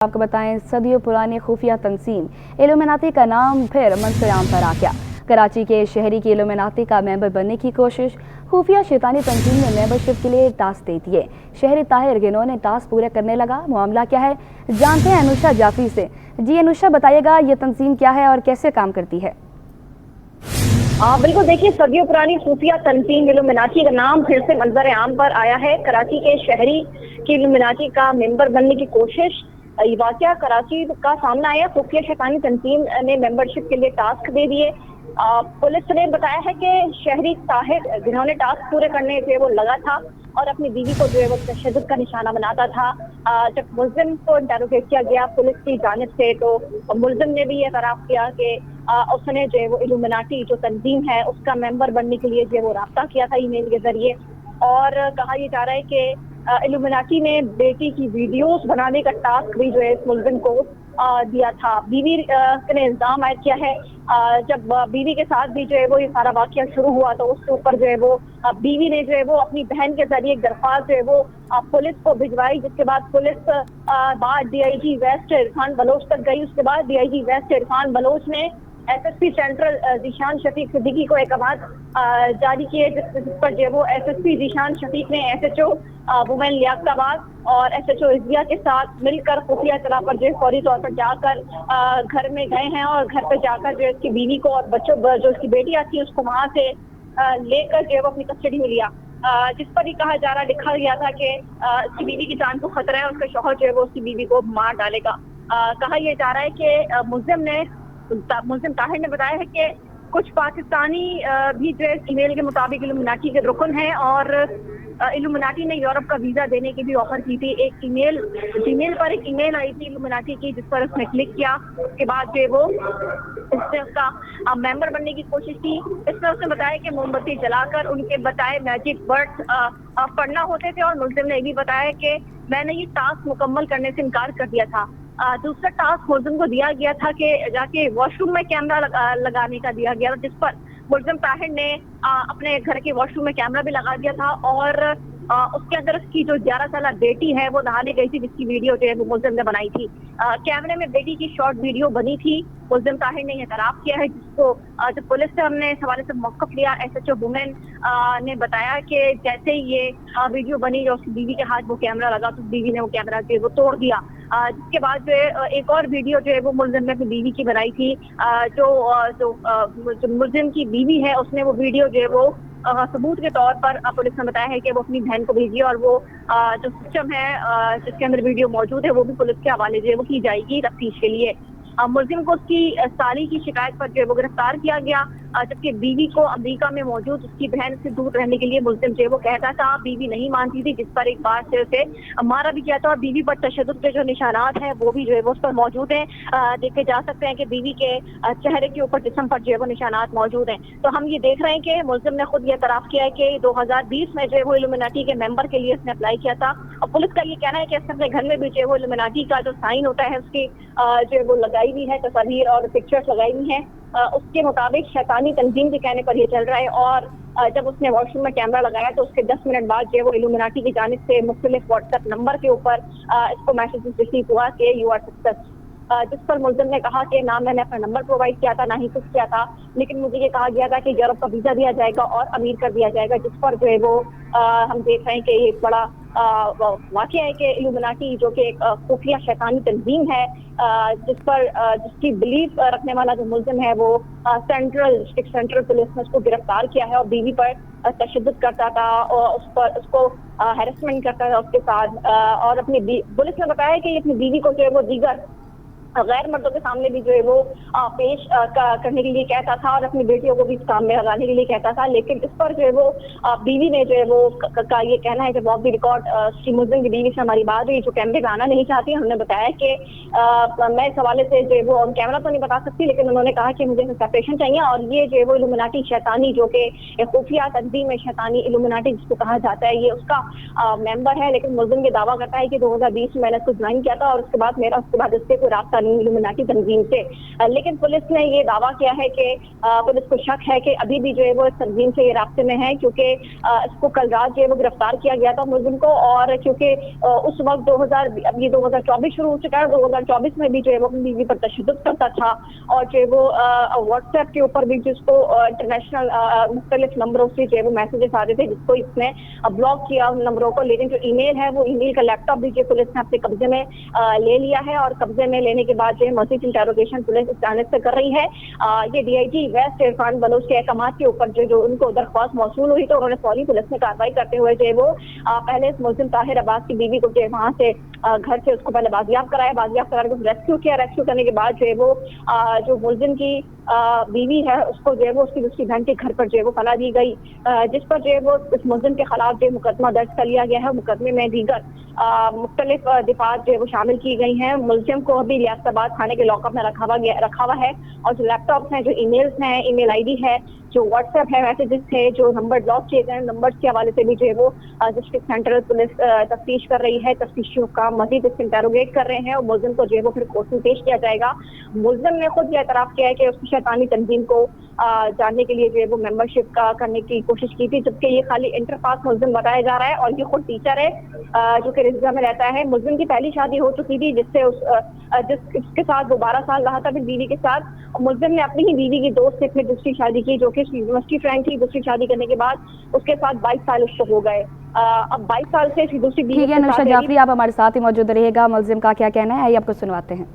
आपको बताएं, सदियों पुरानी खुफिया तंजीम इल्यूमिनाती का नाम फिर मंसर-ए-आम पर आ गया। कराची के शहरी की इल्यूमिनाती का मेंबर बनने की कोशिश। खुफिया शैतानी तंजीम ने मेंबरशिप के लिए टास्क दे दिए। शहरी ताहिर गिनों ने टास्क पूरे करने लगा। मामला क्या है, जानते हैं अनुषा जाफरी से। जी अनुषा, बताइएगा ये तंजीम क्या है और कैसे काम करती है? बिल्कुल, देखिए, सदियों पुरानी खुफिया तंजीम इल्यूमिनाती का नाम फिर से मंजर आम पर आया है। कराची के शहरी की इल्यूमिनाती का मेंबर बनने की कोशिश। ये वाकया कराची का सामने आया। खुफिया शैतानी तंजीम ने मेंबरशिप के लिए टास्क दे दिए। पुलिस ने बताया है कि शहरी ताहिर जिन्होंने टास्क पूरे करने थे वो लगा था और अपनी बीवी को जो है वो तशद्दुद का निशाना बनाता था। जब मुलजिम को इंटरोगेट किया गया पुलिस की जानिब से, तो मुलजिम ने भी ये एतराफ़ किया कि उसने जो है वो इल्यूमिनाती जो तंजीम है उसका मेंबर बनने के लिए जो है वो राब्ता किया था ईमेल के जरिए। और कहा यह जा रहा है कि इल्यूमिनाती ने बेटी की वीडियोस बनाने का टास्क भी जो है इस मुलजिम को दिया था। बीवी ने इल्जाम आयद किया है। जब बीवी के साथ भी जो है वो ये सारा वाकया शुरू हुआ तो उसके ऊपर जो है वो बीवी ने जो है वो अपनी बहन के जरिए एक दरख्वास्त जो है वो पुलिस को भिजवाई, जिसके बाद पुलिस बाद डीआईजी वेस्ट इरफान बलोच तक गई। उसके बाद डीआईजी वेस्ट इरफान बलोच ने एसएसपी सेंट्रल जीशान शफीक सिद्दीकी को एक आवाज जारी किए, जिस पर जो वो एसएसपी जीशान शफीक ने एसएचओ वुमेन लियाकताबाद और एसएचओ रिजविया के साथ मिलकर खुफिया तौर पर जो फौरी तौर पर जाकर घर में गए हैं और घर पे जाकर जो उसकी बीवी को और बच्चों जो उसकी बेटी आती है उसको वहां से लेकर जो है वो अपनी कस्टडी में लिया। जिस पर ही कहा जा रहा लिखा गया था कि उसकी बीवी की जान को खतरा है, उसका शौहर जो है वो उसकी बीवी को मार डालेगा। कहा यह जा रहा है कि मुलजिम ताहिर ने बताया है कि कुछ पाकिस्तानी भी जो है ईमेल के मुताबिक इल्यूमिनाटी के रुकन हैं और इल्यूमिनाटी ने यूरोप का वीजा देने की भी ऑफर की थी। एक जीमेल पर एक ईमेल आई थी इल्यूमिनाटी की, जिस पर उसने क्लिक किया। उसके बाद जो है वो इसने उसका मेंबर बनने की कोशिश की। इसमें उसने बताया कि मोमबत्ती जलाकर उनके बताए मैजिक वर्ड्स पढ़ना होते थे और मुलजिम ने भी बताया कि मैंने ये टास्क मुकम्मल करने से इनकार कर दिया था। दूसरा टास्क मुलजिम को दिया गया था कि जाके वॉशरूम में कैमरा लगाने का दिया गया था, जिस पर मुलजिम ताहिर ने अपने घर के वॉशरूम में कैमरा भी लगा दिया था और उसके अंदर उसकी जो 11 साल बेटी है वो नहाने गई थी, जिसकी वीडियो जो है वो मुलजिम ने बनाई थी। कैमरे में बेटी की शॉर्ट वीडियो बनी थी। मुलजिम ताहिर ने एतराफ़ किया है, जिसको जब पुलिस से हमने इस हवाले से मौक़िफ़ लिया, एसएचओ वुमेन ने बताया कि जैसे ही ये वीडियो बनी जो उसकी बीवी के हाथ वो कैमरा लगा तो बीवी ने वो कैमरा जो है वो तोड़ दिया। जिसके बाद जो है एक और वीडियो जो है वो मुलजिम ने अपनी बीवी की बनाई थी। जो मुलजिम की बीवी है उसने वो वीडियो जो है वो सबूत के तौर पर पुलिस ने बताया है कि वो अपनी बहन को भेजी और वो जो सिस्टम है जिसके अंदर वीडियो मौजूद है वो भी पुलिस के हवाले जो है वो की जाएगी तफ्तीश के लिए। मुलजिम को उसकी साली की शिकायत पर जो है वो गिरफ्तार किया गया, जबकि बीवी को अमेरिका में मौजूद उसकी बहन से दूर रहने के लिए मुलजिम जो है वो कहता था। बीवी नहीं मानती थी, जिस पर एक बार से उसे मारा भी गया था और बीवी पर तशद्दुद के जो निशानात हैं वो भी जो है वो उस पर मौजूद हैं। देखे जा सकते हैं कि बीवी के चेहरे के ऊपर जिस्म पर जो है वो निशानात मौजूद हैं। तो हम ये देख रहे हैं कि मुलजिम ने खुद ये एतराफ़ किया है कि 2020 में जो है वो इल्यूमिनाटी के मेंबर के लिए उसने अप्लाई किया था और पुलिस का ये कहना है कि उसने अपने घर में भी जो है वो इल्यूमिनाटी का जो साइन होता है उसकी जो है वो लगाई हुई है, तस्वीर और पिक्चर्स लगाई हुई हैं। उसके मुताबिक शैतानी तंजीम के कहने पर ये चल रहा है और जब उसने वॉशरूम में कैमरा लगाया तो उसके 10 मिनट बाद जो है वो इल्यूमिनाटी की जानिब से मुख्तलिफ व्हाट्सएप नंबर के ऊपर इसको मैसेज रिसीव हुआ कि यू आर सक्सेस, जिस पर मुलजिम ने कहा कि ना मैंने अपना नंबर प्रोवाइड किया था ना ही कुछ किया था, लेकिन मुझे ये कहा गया था कि यूरोप का वीजा दिया जाएगा और अमीर कर दिया जाएगा। जिस पर जो है वो हम देख रहे हैं कि ये बड़ा वाकया है कि इल्यूमिनाटी जो कि एक खुफिया शैतानी तंजीम है जिसकी बिलीफ रखने वाला जो मुलजिम है वो सेंट्रल पुलिस ने उसको गिरफ्तार किया है और बीवी पर तशद्दुद करता था और उसको हैरेसमेंट करता था उसके साथ। और अपनी पुलिस ने बताया कि अपनी बीवी को जो है वो दीगर गैर मर्दों के सामने भी जो है वो पेश करने के लिए कहता था और अपनी बेटियों को भी इस काम में लगाने के लिए कहता था। लेकिन इस पर जो है वो बीवी ने जो है वो का ये कहना है कि बहुत भी रिकॉर्ड श्री मुलजिम की बीवी से हमारी बात हुई जो कैमरे में आना नहीं चाहती। हमने बताया कि मैं इस हवाले से जो है वो ऑन कैमरा तो नहीं बता सकती, लेकिन उन्होंने कहा कि मुझे सेपरेशन चाहिए और ये जो है वो इल्यूमिनाटी शैतानी जो कि खुफिया तंजीम शैतानी इल्यूमिनाटी जिसको कहा जाता है ये उसका मेंबर है। लेकिन मुलजिम ये दावा करता है कि 2020 में मैंने इसको ज्वाइन किया था और उसके बाद इससे कोई रास्ता इल्यूमिनाटी तंजीम से। लेकिन पुलिस ने ये दावा किया है कि पुलिस को शक है कि अभी भी जो है वो इस तंजीम से ये रास्ते में है, क्योंकि इसको कल रात जो है वो गिरफ्तार किया गया था मुलजिम को। और क्योंकि उस वक्त 2024 शुरू हो चुका है, 2024 में भी जो है वो अपनी बीवी पर तशद्दुद करता था और जो है वो व्हाट्सएप के ऊपर भी जिसको इंटरनेशनल मुख्तलिफ नंबरों से जो है वो मैसेजेस आते थे, जिसको इसने ब्लॉक किया उन नंबरों को। लेकिन जो ईमेल है वो ईमेल का लैपटॉप भी जो पुलिस ने अपने कब्जे में ले लिया है और कब्जे में लेने के बाद जो है मजीद इंटेरोगेशन पुलिस इस जानिब से कर रही है। ये डीआईजी वेस्ट इरफान बलोच के अहकाम के ऊपर जो उनको दरख्वास्त मौसूल हुई तो उन्होंने फौरी पुलिस ने कार्रवाई करते हुए जो है वो पहले इस मुलजिम ताहिर अब्बास की बीवी को जो है वहां से घर से उसको पहले बाजियाब कराया, बाजियाब कराकर उसको रेस्क्यू किया। रेस्क्यू करने के बाद जो है वो जो मुलजिम की बीवी है उसको जो है वो उसकी दूसरी बहन के घर पर जो है वो फैला दी गई, जिस पर जो है वो इस मुलजिम के खिलाफ जो मुकदमा दर्ज कर लिया गया है। मुकदमे में दीगर मुख्तलिफ दिफात जो है वो शामिल की गई हैं। मुलजिम को अभी लियाकताबाद थाने के लॉकअप में रखा हुआ है और जो लैपटॉप हैं, जो ईमेल्स हैं, ईमेल आईडी है, जो व्हाट्सएप है, मैसेजेस थे, जो नंबर ब्लॉक किए गए नंबर के हवाले से भी जो है वो डिस्ट्रिक्ट सेंट्रल पुलिस तफ्तीश कर रही है। तफ्तीशियों का मजीद इसको इंटेरोगेट कर रहे हैं और मुलजिम को जो है वो फिर कोर्ट में पेश किया जाएगा। मुलजिम ने खुद ये एतराफ़ किया है कि उसकी शैतानी तंजीम को जानने के लिए जो है वो मेंबरशिप का करने की कोशिश की थी, जबकि ये खाली इंटर पास मुलजिम बताया जा रहा है और ये खुद टीचर है जो कि रिजवा में रहता है। मुलजिम की पहली शादी हो चुकी थी जिसके साथ वो 12 साल रहा था अपनी बीवी के साथ। मुलजिम ने अपनी ही बीवी की दोस्त से फिर दूसरी शादी की जो कि यूनिवर्सिटी फ्रेंड थी। दूसरी शादी करने के बाद उसके साथ 22 साल उसको हो गए। अब 22 साल से दूसरी बीवी ठीक है अनुषा जाफरी, आप हमारे साथ ही मौजूद रहिएगा। मुलजिम का क्या कहना है आइए आपको सुनवाते हैं।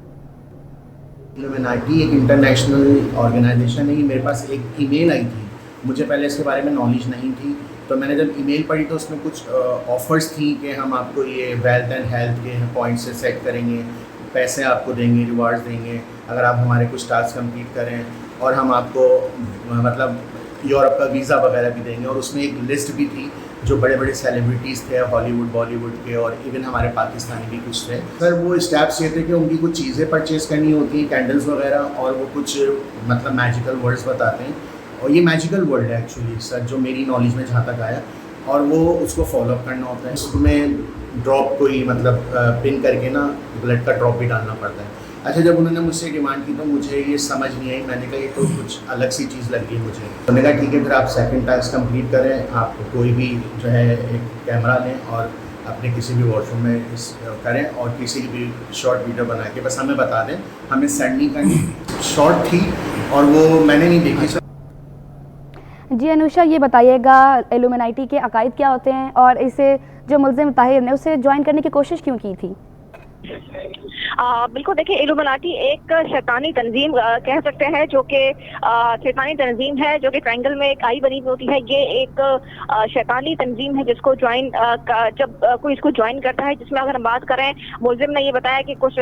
इल्यूमिनाटी एक इंटरनेशनल ऑर्गेनाइजेशन है। मेरे पास एक ईमेल आई थी, मुझे पहले इसके बारे में नॉलेज नहीं थी, तो मैंने जब ईमेल पढ़ी तो उसमें कुछ ऑफ़र्स थी कि हम आपको ये वेल्थ एंड हेल्थ के पॉइंट्स से सेट करेंगे, पैसे आपको देंगे, रिवार्ड्स देंगे अगर आप हमारे कुछ टास्क कंप्लीट करें, और हम आपको मतलब यूरोप का वीज़ा वगैरह भी देंगे। और उसमें एक लिस्ट भी थी जो बड़े बड़े सेलिब्रिटीज़ थे हॉलीवुड बॉलीवुड के, और इवन हमारे पाकिस्तानी भी कुछ थे। सर वो स्टेप्स ये थे कि उनकी कुछ चीज़ें परचेज़ करनी होती हैं, कैंडल्स वगैरह, और वो कुछ मतलब मैजिकल वर्ड्स बताते हैं, और ये मैजिकल वर्ड है एक्चुअली सर, जो मेरी नॉलेज में जहाँ तक आया, और वो उसको फॉलोअप करना होता है। उसमें ड्रॉप कोई मतलब पिन करके ना ब्लड का ड्रॉप भी डालना पड़ता है। अच्छा, जब उन्होंने मुझसे डिमांड की तो मुझे ये समझ नहीं आई, मैंने कहा ये तो कुछ अलग सी चीज़ लगी मुझे। तो मैंने कहा ठीक है, फिर आप सेकंड टास्क कंप्लीट करें, आप कोई भी जो है एक कैमरा लें और अपने किसी भी वॉशरूम में इस करें और किसी भी शॉर्ट वीडियो बना के बस हमें बता दें, हमें सेंड नहीं करनी। शॉर्ट थी और वो मैंने नहीं देखी। जी अनुषा, ये बताइएगा इल्यूमिनाटी के अकायद क्या होते हैं और इसे जो मुलजिम ताहिर ने उसे ज्वाइन करने की कोशिश क्यों की थी? बिल्कुल, देखिए इल्यूमिनाटी एक शैतानी तंजीम कह सकते हैं, जो कि शैतानी तंजीम है, जो कि ट्रायंगल में एक आई बनी होती है। ये एक शैतानी तंजीम है जिसको ज्वाइन जब कोई इसको ज्वाइन करता है, जिसमें अगर हम बात करें, मुलजिम ने ये बताया कि कुछ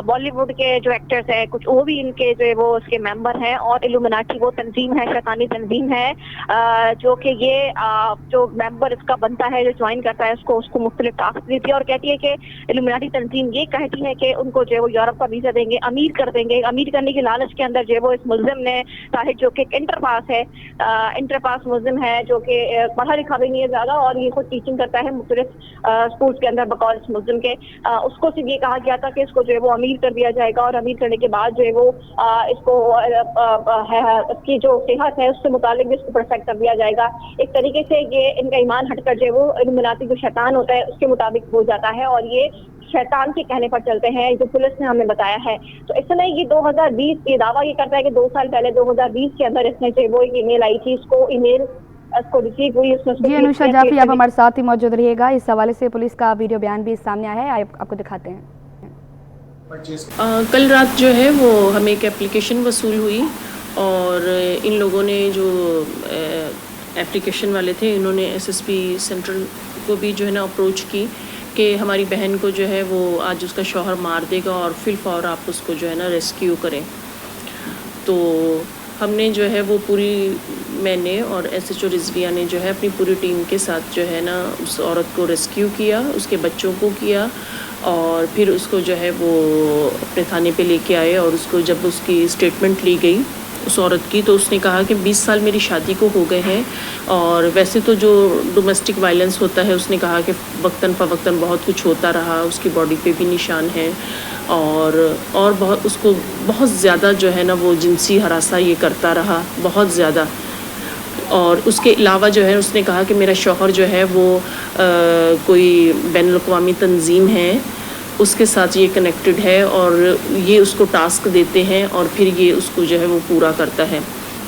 बॉलीवुड के जो एक्टर्स हैं कुछ वो भी इनके जो है वो उसके मेंबर हैं, और इल्यूमिनाटी वो तंजीम है, शैतानी तंजीम है जो कि ये जो मेंबर इसका बनता है, जो ज्वाइन करता है, उसको मुख्तलिफ टास्क देती है और कहती है कि इल्यूमिनाटी तंजीम ये कहती है कि उनको जो है वो यूरोप का वीजा देंगे, अमीर कर देंगे। अमीर करने की लालच के अंदर जो है वो इस मुलजिम ने ताहिर, जो कि इंटर पास है, इंटर पास मुलजिम है, जो कि पढ़ा लिखा भी नहीं है ज्यादा और ये खुद टीचिंग करता है मुख्तलिफ स्कूल्स के अंदर बकौल इस मुलजिम के। उसको सिर्फ ये कहा गया था कि इसको जो है वो अमीर कर दिया जाएगा और अमीर करने के बाद जो है वो इसको इसकी जो सेहत है उससे मुतालिक भी इसको परफेक्ट कर दिया जाएगा। एक तरीके से ये इनका ईमान हटकर जो है वो इल्यूमिनाटी जो शैतान होता है उसके मुताबिक हो जाता है और ये शैतान के कहने पर चलते हैं, जो पुलिस ने हमें बताया है। तो इस समय ये 2020 ये दावा ये करता है कि 2 साल पहले 2020 के अंदर इसने जो वो एक ईमेल आई थी, इसको ईमेल इसको रिसीव हुई, उसमें जी अनुषा जाफरी, आप हमारे साथ ही मौजूद रहिएगा। इस हवाले से पुलिस का वीडियो बयान भी सामने आया है, आपको दिखाते हैं। कल रात जो है वो हमें एक एप्लीकेशन वसूल हुई और इन लोगों ने जो एप्लीकेशन वाले थे इन्होंने एसएसपी सेंट्रल को भी जो है ना अप्रोच की कि हमारी बहन को जो है वो आज उसका शौहर मार देगा और फिलफौर आप उसको जो है ना रेस्क्यू करें। तो हमने जो है वो पूरी, मैंने और एसएचओ रिजविया ने जो है अपनी पूरी टीम के साथ जो है ना उस औरत को रेस्क्यू किया, उसके बच्चों को किया और फिर उसको जो है वो अपने थाने पे लेके आए और उसको जब उसकी स्टेटमेंट ली गई उस औरत की, तो उसने कहा कि 20 साल मेरी शादी को हो गए हैं और वैसे तो जो डोमेस्टिक वायलेंस होता है उसने कहा कि वक्तन फ़वक्तन बहुत कुछ होता रहा, उसकी बॉडी पे भी निशान है और बहुत उसको बहुत ज़्यादा जो है ना वो जिनसी हरासा ये करता रहा, बहुत ज़्यादा। और उसके अलावा जो है उसने कहा कि मेरा शौहर जो है वो कोई बैनुल-अक़वामी तंजीम है, उसके साथ ये कनेक्टेड है और ये उसको टास्क देते हैं और फिर ये उसको जो है वो पूरा करता है।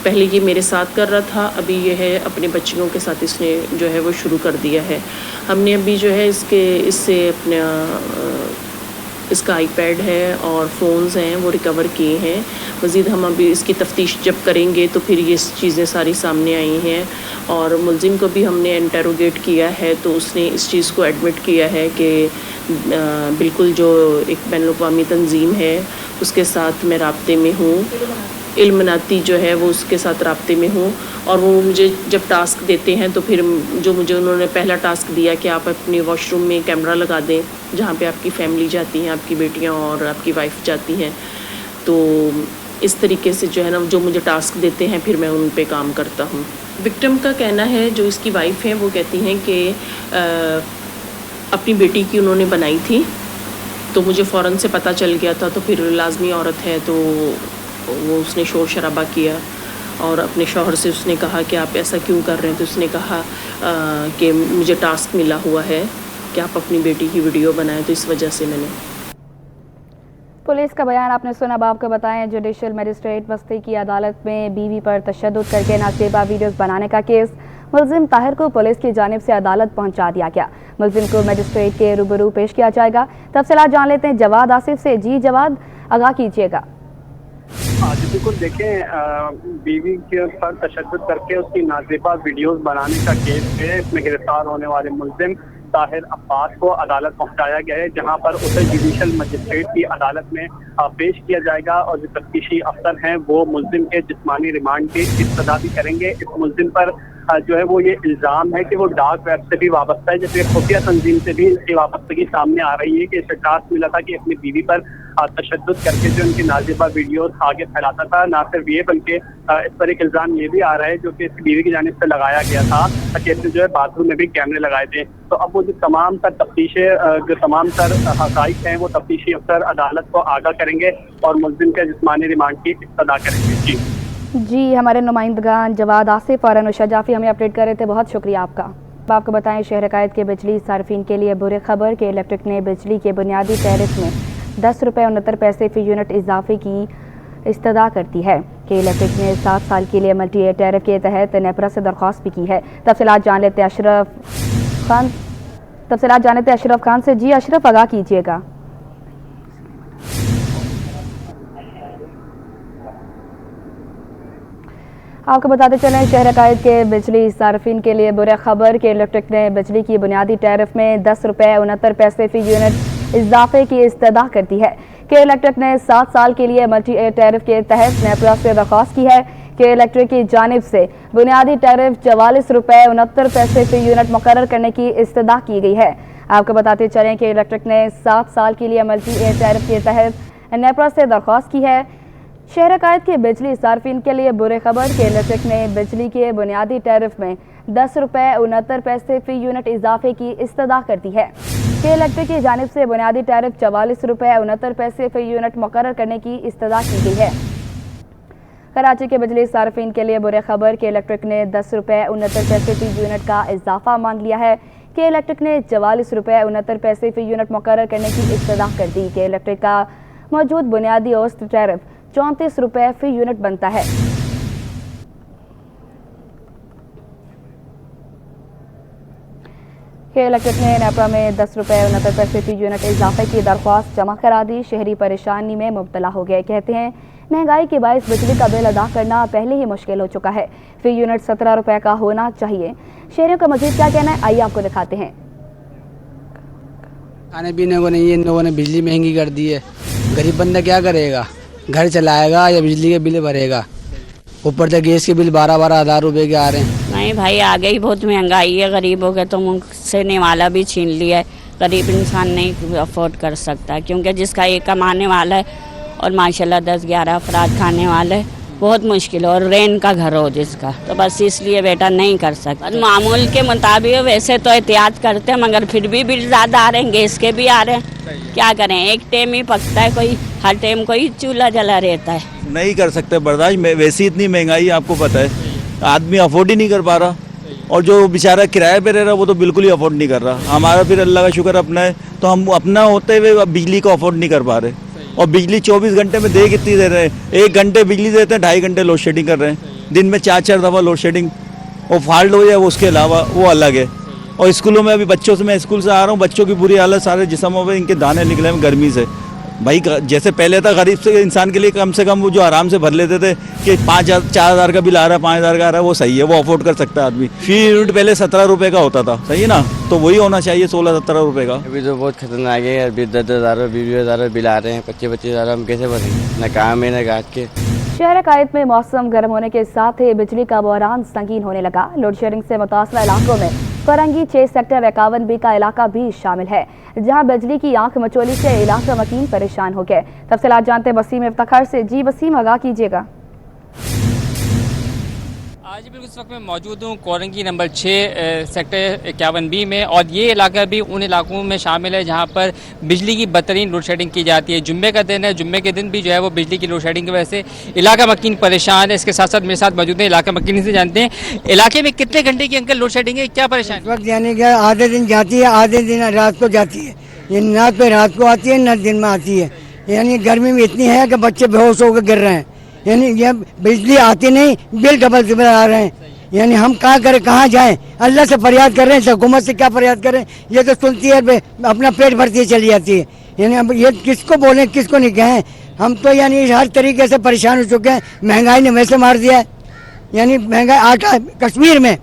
पहले ये मेरे साथ कर रहा था, अभी ये है अपने बच्चियों के साथ इसने जो है वो शुरू कर दिया है। हमने अभी जो है इससे अपना इसका आईपैड है और फ़ोन्स हैं वो रिकवर किए हैं। मज़ीद हम अभी इसकी तफ्तीश जब करेंगे तो फिर ये चीज़ें सारी सामने आई हैं और मुलज़िम को भी हमने इंटरोगेट किया है, तो उसने इस चीज़ को एडमिट किया है कि बिल्कुल जो एक बैनुल-अक़वामी तंजीम है उसके साथ मैं राब्ते में हूँ, इल्मनाती जो है वो उसके साथ राब्ते में हूँ। और वो मुझे जब टास्क देते हैं तो फिर जो मुझे उन्होंने पहला टास्क दिया कि आप अपने वॉशरूम में कैमरा लगा दें जहाँ पे आपकी फ़ैमिली जाती हैं, आपकी बेटियाँ और आपकी वाइफ जाती हैं। तो इस तरीके से जो है ना जो मुझे टास्क देते हैं फिर मैं उन पे काम करता हूँ। विक्टिम का कहना है, जो इसकी वाइफ हैं वो कहती हैं कि अपनी बेटी की उन्होंने बनाई थी तो मुझे फ़ौरन से पता चल गया था, तो फिर लाजमी औरत है तो वो उसने शोर शराबा किया और अपने शौहर से उसने कहा कि आप ऐसा क्यों कर रहे हैं, तो उसने कहा कि मुझे टास्क मिला हुआ है कि आप अपनी बेटी की वीडियो बनाएं, तो इस वजह से मैंने। पुलिस का बयान आपने सुना। अब आपको बताएं, जुडिशल मजिस्ट्रेट बस्ती की अदालत में बीवी पर तशद्दुद करके नाजेबा वीडियोस बनाने का केस मुलजिम ताहिर को पुलिस की जानिब से अदालत पहुंचा दिया गया। मुलजिम को मजिस्ट्रेट के रूबरू पेश किया जाएगा। तफसीलात जान लेते हैं जवाद आसिफ से। जी जवाद, आगाह कीजिएगा। जी बिल्कुल, देखें बीवी के पर तशद्दुद करके उसकी नाजेबा वीडियोस बनाने का केस है। इसमें गिरफ्तार होने वाले मुलजिम ताहिर अब्बास को अदालत पहुंचाया गया है, जहां पर उसे जुडिशल मजिस्ट्रेट की अदालत में पेश किया जाएगा और जो तफ्तीशी अफसर हैं वो मुलजिम के जिस्मानी रिमांड की इब्तिदा भी करेंगे। इस मुलजिम पर जो है वो ये इल्ज़ाम है कि वो डार्क वेब से भी वाबस्ता है, जैसे खुफिया तंजीम से भी इसकी वाबस्तगी सामने आ रही है कि इसे टास्क मिला था कि अपनी बीवी पर तशद्दुद करके जो उनकी नाजिबा वीडियोस आगे फैलाता था। ना सिर्फ ये बल्कि इस पर एक इल्ज़ाम ये भी आ रहा है जो कि इसकी बीवी की जानिब से लगाया गया था कि इसने जो है बाथरूम में भी कैमरे लगाए थे। तो अब वो जो तमाम तर तफ्तीशें जो तमाम तर हक़ाइक़ हैं वो तफ्तीशी अफसर अदालत को आगाह करेंगे और मुलजिम के जिस्मानी रिमांड की इब्तिदा करेंगे। जी, हमारे नुमाइंदगान जवाद आसिफ और अनुषा जाफी हमें अपडेट कर रहे थे, बहुत शुक्रिया आपका। अब आपको बताएं, शहर कायद के बिजली सार्फिन के लिए बुरी खबर कि इलेक्ट्रिक ने बिजली के बुनियादी टैरिफ में 10 रुपये 69 पैसे फ़ी यूनिट इजाफे की इस्तदा करती है कि इलेक्ट्रिक ने 7 साल के लिए मल्टी एयर टैरिफ के तहत नेपरा से दरख्वास्त भी की है। तफसीलात जान लेते अशरफ खान से। जी अशरफ, आगाह कीजिएगा। आपको बताते चलें, शहर कायद के बिजली सार्फिन के लिए बुरी खबर कि इलेक्ट्रिक ने बिजली की बुनियादी टैरिफ में 10 रुपये 69 पैसे फ़ी यूनिट इजाफे की इस्तदा करती है कि इलेक्ट्रिक ने 7 साल के लिए मल्टी एयर टैरिफ के तहत नेपरा से दरख्वास्त की है कि इलेक्ट्रिक की जानिब से बुनियादी टैरिफ 44 रुपये 69 पैसे फ़ी यूनिट मुकर्रर करने की इस्तदा की गई है। आपको बताते चलें कि इलेक्ट्रिक ने 7 साल के लिए मल्टी एयर टैरिफ के तहत नेपरा से दरख्वास्त की है। शहर कायद के बिजली सार्फिन के लिए बुरी खबर कि इलेक्ट्रिक ने बिजली के बुनियादी टैरिफ में 10 रुपये 69 पैसे फ़ी यूनिट इजाफे की इस्तदा करती है कि इलेक्ट्रिक की जानिब से बुनियादी टैरिफ 44 रुपये 69 पैसे फ़ी यूनिट मुकर्रर करने की इस्तदा की गई है। कराची के बिजली सार्फिन के लिए बुरी खबर कि इलेक्ट्रिक ने 10 रुपये 69 पैसे फ़ी यूनिट का इजाफा मांग लिया है कि इलेक्ट्रिक ने 44 रुपये 69 पैसे फ़ी यूनिट मुकर्रर करने की इस्तदा कर दी कि इलेक्ट्रिक का मौजूद बुनियादी औसत टैरिफ 34 रुपये फ़ी यूनिट बनता है। इलेक्ट्रिक ने नेपरा में 10 रुपये 69 पैसे फ़ी यूनिट इजाफे की दरख्वास्त जमा करा दी। शहरी परेशानी में मुब्तला हो गए। कहते हैं, महंगाई के बायस बिजली का बिल अदा करना पहले ही मुश्किल हो चुका है। फ़ी यूनिट 17 रुपये का होना चाहिए। शहरियों का मजीद क्या कहना है, आइए आपको दिखाते हैं। खाने पीने को नहीं है, इन लोगों ने बिजली महंगी कर दी है। गरीब बंदा क्या करेगा, घर चलाएगा या बिजली के बिल भरेगा? ऊपर से गैस के बिल 12-12 हज़ार रुपये के आ रहे हैं। नहीं भाई, आगे ही बहुत महंगाई है। गरीबों के तो मुझसे निवाला भी छीन लिया है। गरीब इंसान नहीं अफोर्ड कर सकता, क्योंकि जिसका एक कमाने वाला है और माशाल्लाह 10-11 अफराद खाने वाले, बहुत मुश्किल है, और रेंट का घर हो जिसका, तो बस इसलिए बेटा नहीं कर सकता। मामूल के मुताबिक वैसे तो एहतियात करते हैं, मगर फिर भी बिल ज़्यादा आ रहे हैं, गैस के भी आ रहे हैं, क्या करें। एक टाइम ही पकता है, कोई हर टाइम कोई चूल्हा जला रहता है। नहीं कर सकते बर्दाश्त, वैसे इतनी महंगाई आपको पता है, आदमी अफोर्ड ही नहीं कर पा रहा, और जो बेचारा किराए पे रह रहा है वो तो बिल्कुल ही अफोर्ड नहीं कर रहा। हमारा फिर अल्लाह का शुक्र अपना है, तो हम अपना होते हुए बिजली को अफोर्ड नहीं कर पा रहे, और बिजली 24 घंटे में दे कितनी दे रहे हैं, 1 घंटे बिजली देते हैं, 2.5 घंटे लोड शेडिंग कर रहे हैं, दिन में 4-4 दफ़ा लोड शेडिंग, और फॉल्ट हो जाए उसके अलावा वो अलग है। और स्कूलों में अभी बच्चों से, मैं स्कूल से आ रहा हूँ, बच्चों की बुरी हालत, सारे जिस्मों में इनके दाने निकले हैं गर्मी से। भाई जैसे पहले था गरीब से इंसान के लिए कम से कम वो जो आराम से भर लेते थे कि 5,000-4,000 का बिल आ रहा है, 5,000 का आ रहा है, वो सही है, वो अफोर्ड कर सकता है आदमी। फी यूनिट पहले 17 रुपये का होता था, सही है ना, तो वही होना चाहिए 16-17 रुपये का। अभी तो बहुत खतरनाक है, अभी 10,000 20,000 बिल आ रहे हैं, 25,000 हम कैसे भरेंगे, न काम है न काज के। शहर कायद में मौसम गर्म होने के साथ ही बिजली का बहरान संगीन होने लगा। लोड शेडिंग से मुतासरा इलाकों में फरंगी 6 सेक्टर 51B का इलाका भी शामिल है, जहां बिजली की आंख मचोली से इलाका मकीन परेशान हो गए। तफसीलात जानते वसीम इफ्तिखार से। जी वसीम, आगाह कीजिएगा। आज बिल्कुल इस वक्त मैं मौजूद हूँ कोरंगी नंबर 6 सेक्टर 51B में, और ये इलाका भी उन इलाकों में शामिल है जहाँ पर बिजली की बदतरीन लोड शेडिंग की जाती है। जुम्मे का दिन है, जुम्मे के दिन भी जो है वो बिजली की लोड शेडिंग की वजह से इलाका मकीन परेशान है। इसके साथ साथ मेरे साथ मौजूद है इलाका मकीन से जानते हैं इलाके में कितने घंटे की अंकल लोड शेडिंग है, क्या परेशान वक्त, यानी कि आधे दिन जाती है, आधे दिन रात को जाती है, ये ना तो रात को आती है ना दिन में आती है। यानी गर्मी में इतनी है कि बच्चे बेहोश होकर गिर रहे हैं, यानी ये बिजली आती नहीं, बिल डबल आ रहे हैं। यानी हम कहाँ करें, कहाँ जाएं, अल्लाह से फरियाद कर रहे हैं, हुकूमत से क्या फरियाद करें, ये तो सुनती है अपना पेट भरती चली जाती है। यानी अब ये किसको बोलें किसको नहीं कहें, हम तो यानी हर तरीके से परेशान हो चुके हैं। महंगाई ने वैसे मार दिया है, यानी महंगाई आटा कश्मीर में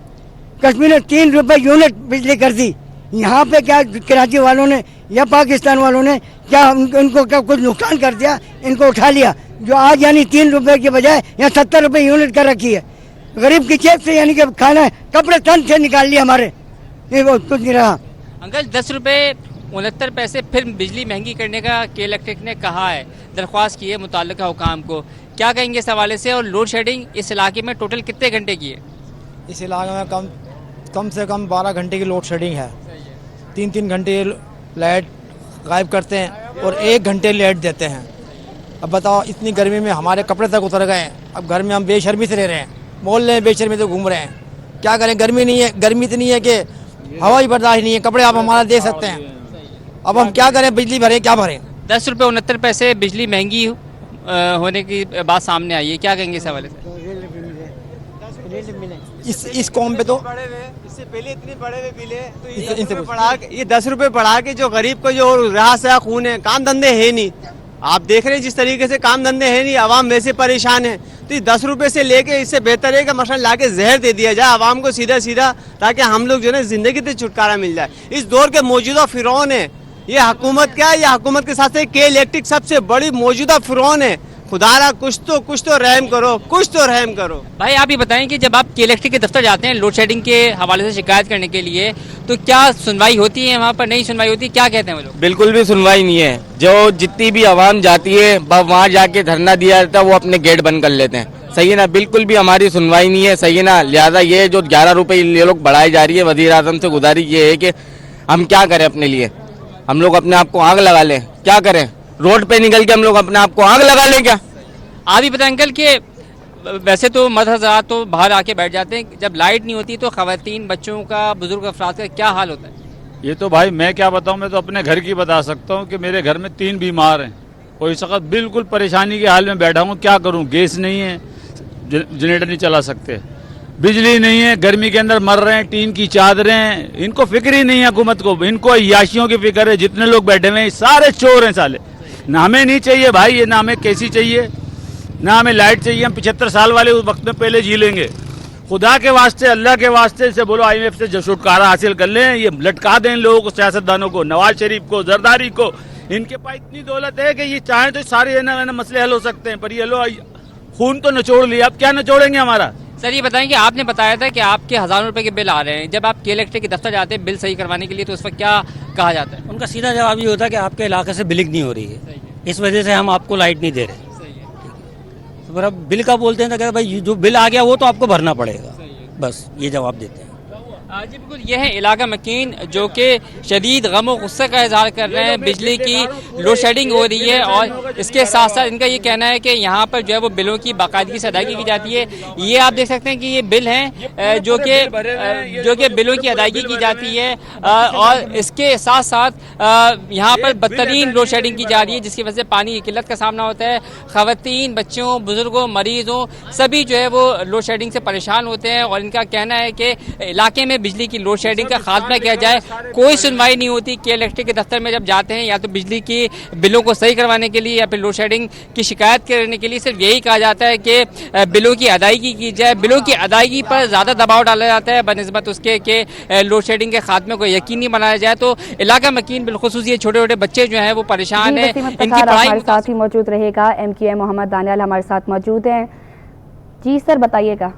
3 रुपये यूनिट बिजली कर दी। यहाँ पे क्या कराची वालों ने या पाकिस्तान वालों ने क्या इनको क्या कुछ नुकसान कर दिया, इनको उठा लिया, जो आज यानी 3 रुपये के बजाय यहाँ 70 रुपये यूनिट कर रखी है। गरीब की जेब से यानी कि खाना कपड़े तन से निकाल लिया हमारे, ये वो कुछ नहीं रहा। अंकल 10 रुपये 69 पैसे फिर बिजली महंगी करने का के इलेक्ट्रिक ने कहा है, दरख्वास्त की है मुताल्लिका हुकाम को, क्या कहेंगे इस हवाले से? और लोड शेडिंग इस इलाके में टोटल कितने घंटे की है? इस इलाके में कम से कम 12 घंटे की लोड शेडिंग है। 3-3 घंटे लाइट गायब करते हैं और 1 घंटे लाइट देते हैं। अब बताओ, इतनी गर्मी में हमारे कपड़े तक उतर गए हैं। अब घर में हम बेशर्मी से रह रहे हैं, मोहल्ले में बेशर्मी से घूम रहे हैं, क्या करें। गर्मी नहीं है, गर्मी इतनी है कि हवा ही बर्दाश्त नहीं है, कपड़े आप हमारा दे सकते हैं, अब हम क्या करें, बिजली भरें क्या भरें। 10 रुपये 69 पैसे बिजली महंगी होने की बात सामने आई है, क्या कहेंगे इस हवाले से? इस कौम पे तो इससे पहले इतने बड़े हुए बिल है, तो ये 10 रुपए बढ़ा के जो गरीब को जो राह से खून है, काम धंधे है नहीं। आप देख रहे हैं जिस तरीके से काम धंधे है नहीं, आवाम वैसे परेशान है। तो ये 10 रुपए से लेके इससे बेहतर है कि मसलन लाके जहर दे दिया जाए आवाम को सीधा सीधा, ताकि हम लोग जो है जिंदगी से छुटकारा मिल जाए। इस दौर के मौजूदा फिरौन है ये हुकूमत, क्या है, ये हुकूमत के साथ के इलेक्ट्रिक सबसे बड़ी मौजूदा फिरौन है। खुदारा कुछ तो रहम करो, कुछ तो रहम करो। भाई आप ही बताएं कि जब आप के इलेक्ट्रिक के दफ्तर जाते हैं लोड शेडिंग के हवाले से शिकायत करने के लिए, तो क्या सुनवाई होती है वहाँ पर? नहीं सुनवाई होती, क्या कहते हैं वो लोग? बिल्कुल भी सुनवाई नहीं है। जो जितनी भी आवाम जाती है वहाँ जाके धरना दिया जाता है, वो अपने गेट बंद कर लेते हैं, सही है ना। बिल्कुल भी हमारी सुनवाई नहीं है, सही है ना। लिहाजा ये जो 11 रुपये ये लोग बढ़ाई जा रही है, वज़ीर आज़म से गुजारिश ये है कि हम क्या करें अपने लिए, हम लोग अपने आप को आग लगा लें, क्या करें, रोड पे निकल के हम लोग अपने आप को आग लगा लें क्या? आप ही बताएं अंकल कि वैसे तो मर्द हज़रात तो बाहर आके बैठ जाते हैं, जब लाइट नहीं होती तो ख़वातीन, बच्चों का, बुजुर्ग अफराद का क्या हाल होता है? ये तो भाई मैं क्या बताऊं, मैं तो अपने घर की बता सकता हूं कि मेरे घर में 3 बीमार हैं और इस वक्त बिल्कुल परेशानी के हाल में बैठा हूं। क्या करूं, गैस नहीं है, जनरेटर नहीं चला सकते, बिजली नहीं है, गर्मी के अंदर मर रहे हैं, टीन की चादरें, इनको फिक्र ही नहीं है हुकूमत को, इनको याशियों की फिक्र है। जितने लोग बैठे हुए हैं सारे चोर हैं साले। ना हमें नहीं चाहिए भाई ये, ना हमें कैसी चाहिए, ना हमें लाइट चाहिए। हम 75 साल वाले उस वक्त में पहले जी लेंगे। खुदा के वास्ते, अल्लाह के वास्ते से बोलो, IMF से जो छुटकारा हासिल कर लें, ये लटका दें लोगों को, सियासतदानों को, नवाज शरीफ को, जरदारी को। इनके पास इतनी दौलत है कि ये चाहें तो सारे मसले हल हो सकते हैं, पर ये लो खून तो निचोड़ लिया, अब क्या निचोड़ेंगे हमारा? सर ये बताएं कि आपने बताया था कि आपके हज़ारों रुपए के बिल आ रहे हैं, जब आप के इलेक्ट्रिक के दफ्तर जाते हैं बिल सही करवाने के लिए, तो उस वक्त क्या कहा जाता है? उनका सीधा जवाब ये होता है कि आपके इलाके से बिलिंग नहीं हो रही है, इस वजह से हम आपको लाइट नहीं दे रहे। फिर अब बिल का बोलते हैं तो कहते भाई जो बिल आ गया वो तो आपको भरना पड़ेगा, बस ये जवाब देते हैं। जी बिल्कुल, यह है इलाका मकीन जो कि शदीद गम और गुस्से का इजहार कर रहे हैं। बिजली की लोड शेडिंग हो रही है और इसके साथ साथ इनका ये कहना है कि यहाँ पर जो है वो बिलों की बाकायदगी से अदायगी की जाती है। ये आप देख सकते हैं कि ये बिल हैं जो कि बिलों की अदायगी की जाती है और इसके साथ साथ यहाँ पर बदतरीन लोड शेडिंग की जा रही है, जिसकी वजह से पानी की किल्लत का सामना होता है। ख़वातीन, बच्चों, बुजुर्गों, मरीजों सभी जो है वो लोड शेडिंग से परेशान होते हैं और इनका कहना है कि इलाके में बिजली की लोड शेडिंग का खात्मा किया जाए। कोई सुनवाई नहीं होती कि इलेक्ट्रिक के दफ्तर में जब जाते हैं या तो बिजली की बिलों को सही करवाने के लिए या फिर लोड शेडिंग की शिकायत करने के लिए सिर्फ यही कहा जाता है कि बिलों की अदायगी की जाए। बिलों की अदायगी पर ज़्यादा दबाव डाला जाता है बनिस्बत उसके कि लोड शेडिंग के खात्मे को यकीनी बनाया जाए। तो इलाका मकीन बिलखुसूस ये छोटे छोटे बच्चे जो हैं वो परेशान हैं। इनकी पढ़ाई हमारे साथ ही मौजूद रहेगा MQM मोहम्मद दानियाल हमारे साथ मौजूद हैं। जी सर बताइएगा।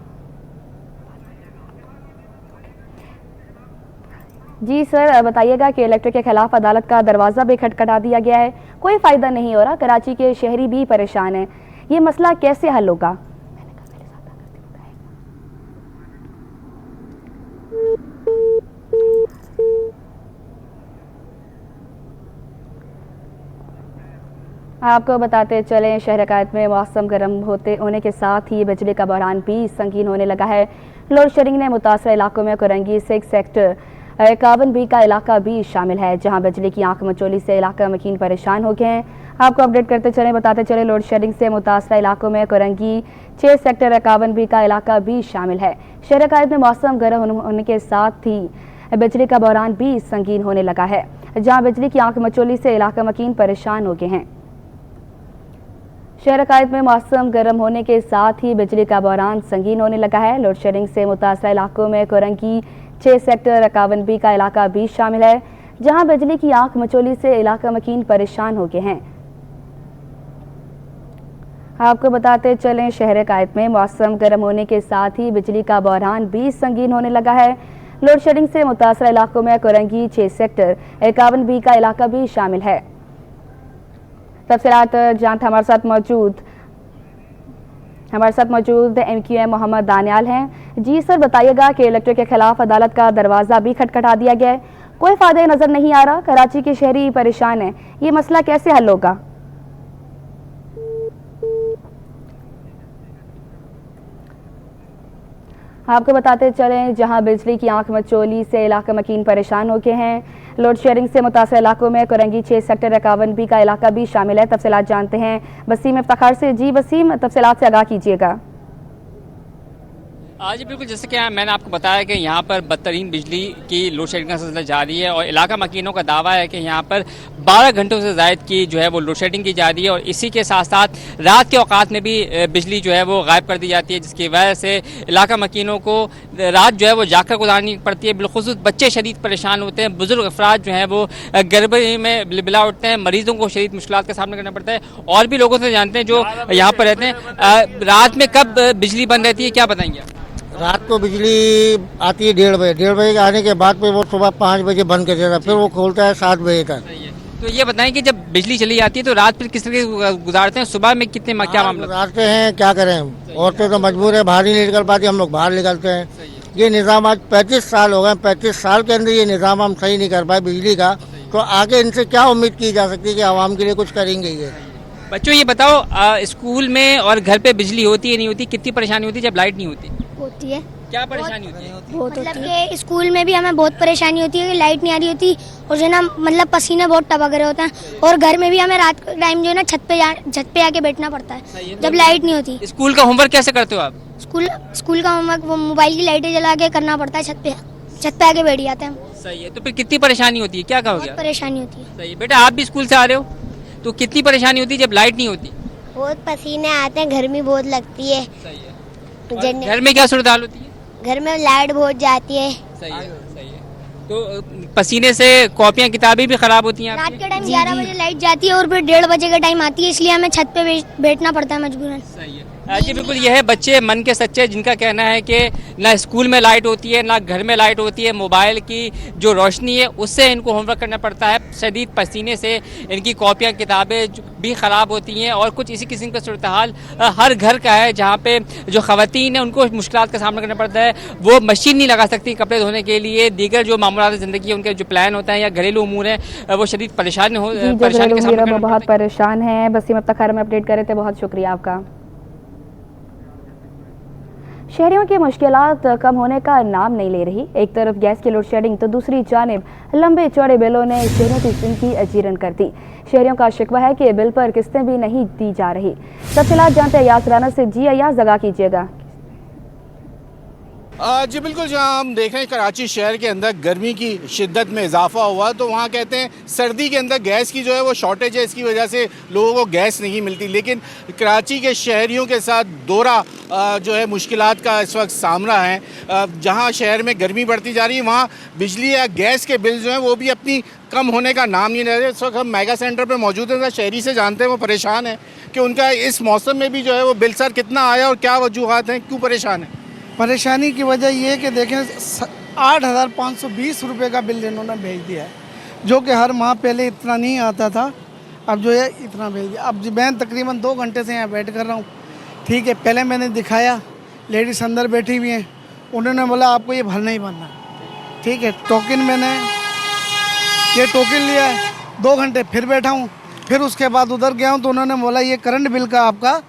जी सर बताइएगा कि इलेक्ट्रिक के खिलाफ अदालत का दरवाज़ा भी खटखटा दिया गया है, कोई फ़ायदा नहीं हो रहा, कराची के शहरी भी परेशान हैं, ये मसला कैसे हल होगा? आपको बताते चलें शहर कायद में मौसम गर्म होने के साथ ही बिजली का बहरान भी संगीन होने लगा है। लोड शेडिंग ने मुतासर इलाकों में कुरंगी 6 सेक्टर 51B का इलाका भी शामिल है, जहां बिजली की आंख मचोली से इलाका मकीन परेशान हो गए हैं। आपको अपडेट करते चलें, बताते चले लोड शेडिंग से मुतासरा इलाकों में कुरंगी 6 सेक्टर 51B का इलाका भी शामिल है। शहर कायद में मौसम गर्म होने के साथ ही बिजली का बहरान भी संगीन होने लगा है, जहाँ बिजली की आंख मचोली से इलाका मकीन परेशान हो गए हैं। शहर कायद में मौसम गर्म होने के साथ ही बिजली का बहरान संगीन होने लगा है। लोड शेडिंग से मुतासरा इलाकों में कुरंगी 6 सेक्टर 51B का इलाका भी शामिल है, जहां बिजली की आंख मचोली से इलाका मकीन परेशान हो गए हैं। आपको बताते चलें शहर कायद में मौसम गर्म होने के साथ ही बिजली का बहरान भी संगीन होने लगा है। लोड शेडिंग से मुतासरा इलाकों में कुरंगी 6 सेक्टर 51B का इलाका भी शामिल है। तफसीलात जानते हमारे साथ मौजूद MQM मोहम्मद दानियाल हैं। जी सर बताइएगा कि इलेक्ट्रिक के खिलाफ अदालत का दरवाज़ा भी खटखटा दिया गया है, कोई फ़ायदा नज़र नहीं आ रहा, कराची के शहरी परेशान हैं, ये मसला कैसे हल होगा? आपको बताते चलें जहां बिजली की आंख मचोली से इलाका मकीन परेशान हो गए हैं। लोड शेडिंग से मुतासर इलाकों में कुरंगी 6 सेक्टर 51B का इलाका भी शामिल है। तफसीलात जानते हैं वसीम इफ्तिखार से। जी वसीम, तफसीलात से आगाह कीजिएगा। जी बिल्कुल, जैसे कि मैंने आपको बताया कि यहाँ पर बदतरीन बिजली की लोड शेडिंग का सिलसिला जारी है और इलाका मकीनों का दावा है कि यहाँ पर 12 घंटों से ज़ायद की जो है वो लोड शेडिंग की जा रही है और इसी के साथ साथ रात के औकात में भी बिजली जो है वो गायब कर दी जाती है, जिसकी वजह से इलाका मकीनों को रात जो है वो जाकर गुजारनी पड़ती है। बिलखुसूस बच्चे शदीद परेशान होते हैं, बुजुर्ग अफराद जो हैं वो गर्मी में बिलबिला उठते हैं, मरीजों को शदीद मुश्किलात का सामना करना पड़ता है। और भी लोगों से जानते हैं जो यहाँ पर रहते हैं, रात में कब बिजली बंद रहती है, क्या बताएंगे? रात को बिजली आती है 1:30 बजे, 1:30 बजे के आने के बाद फिर वो सुबह 5 बजे बंद कर देता है, फिर वो खोलता है 7 बजे तक। तो ये बताएं कि जब बिजली चली जाती है तो रात फिर किस तरह गुजारते हैं, सुबह में कितने क्या मामला गुजारते हैं, क्या करें, औरतें तो मजबूर है, बाहर ही नहीं निकल पाती, हम लोग बाहर निकलते हैं। ये निज़ाम आज 35 साल हो गए, 35 साल के अंदर ये निज़ाम हम सही नहीं कर पाए बिजली का, तो आगे इनसे क्या उम्मीद की जा सकती है कि आवाम के लिए कुछ करेंगे ये? बच्चों ये बताओ, स्कूल में और घर पे बिजली होती है नहीं होती, कितनी परेशानी होती है जब लाइट नहीं होती? होती है। क्या परेशानी होती है? बहुत मतलब कि स्कूल में भी हमें बहुत परेशानी होती है कि लाइट नहीं आ रही होती और जो है ना मतलब पसीने बहुत टपक रहे होते हैं और घर में भी हमें रात के टाइम जो है ना छत पे आके बैठना पड़ता है जब लाइट नहीं होती। स्कूल का होमवर्क कैसे करते हो आप? स्कूल का होमवर्क वो मोबाइल की लाइटें जला के करना पड़ता है, छत पे आके बैठ जाते हैं। सही है, तो फिर कितनी परेशानी होती है, क्या कहोगे? परेशानी होती है। सही है बेटा, आप भी स्कूल से आ रहे हो तो कितनी परेशानी होती है जब लाइट नहीं होती? बहुत पसीने आते हैं, गर्मी बहुत लगती है। सही है। घर में क्या सूरत हाल होती है? घर में लाइट बहुत जाती है। सही है, सही है। तो पसीने से कॉपियाँ किताबें भी खराब होती हैं। रात के टाइम 11 बजे लाइट जाती है और फिर 1:30 बजे का टाइम आती है, इसलिए हमें छत पे बैठना पड़ता है मजबूरन। सही है। जी बिल्कुल, यह है बच्चे मन के सच्चे, जिनका कहना है कि ना स्कूल में लाइट होती है ना घर में लाइट होती है, मोबाइल की जो रोशनी है उससे इनको होमवर्क करना पड़ता है। शदीद पसीने से इनकी कॉपियाँ किताबें भी ख़राब होती हैं और कुछ इसी किस्म का सूरत हाल हर घर का है, जहाँ पे जो ख़वातीन हैं उनको मुश्किलात का सामना करना पड़ता है। वो मशीन नहीं लगा सकती कपड़े धोने के लिए, दीगर जो मामूलात ज़िंदगी उनके जो प्लान होता है या घरेलू उमूर हैं वो शदीद परेशानी का सामना बहुत परेशान हैं। बसीम अब तक खैर में अपडेट कर रहे थे, बहुत शुक्रिया आपका। शहरियों की मुश्किलात कम होने का नाम नहीं ले रही। एक तरफ गैस की लोड शेडिंग तो दूसरी जानिब लंबे चौड़े बिलों ने शहरों की जिंदगी अजीरन कर दी। शहरियों का शिकवा है कि बिल पर किस्तें भी नहीं दी जा रही। तफसीलात जानते हैं अयाज राना से। जी अयाज, जगह कीजिएगा। जी बिल्कुल, जहाँ हम देख रहे हैं कराची शहर के अंदर गर्मी की शिद्दत में इजाफा हुआ, तो वहाँ कहते हैं सर्दी के अंदर गैस की जो है वो शॉर्टेज है, इसकी वजह से लोगों को गैस नहीं मिलती। लेकिन कराची के शहरियों के साथ दोहरा जो है मुश्किलात का इस वक्त सामना है। जहाँ शहर में गर्मी बढ़ती जा रही है, वहाँ बिजली या गैस के बिल जो हैं वो भी अपनी कम होने का नाम नहीं ले रहे। इस वक्त हम मेगा सेंटर पर मौजूद हैं, शहरी से जानते हैं वो परेशान है कि उनका इस मौसम में भी जो है वो बिल सर कितना आया और क्या वजूहत हैं, क्यों परेशान है। परेशानी की वजह ये है कि देखें 8,520 रुपये का बिल इन्होंने भेज दिया है, जो कि हर माह पहले इतना नहीं आता था, अब जो है इतना भेज दिया। अब मैं तकरीबन 2 घंटे से यहाँ वेट कर रहा हूँ। ठीक है, पहले मैंने दिखाया, लेडीज़ अंदर बैठी हुई हैं, उन्होंने बोला आपको ये भरना ही भरना। ठीक है, टोकन मैंने ये टोकन लिया है, 2 घंटे फिर बैठा हूँ, फिर उसके बाद उधर गया हूँ तो उन्होंने बोला ये करंट बिल का आपका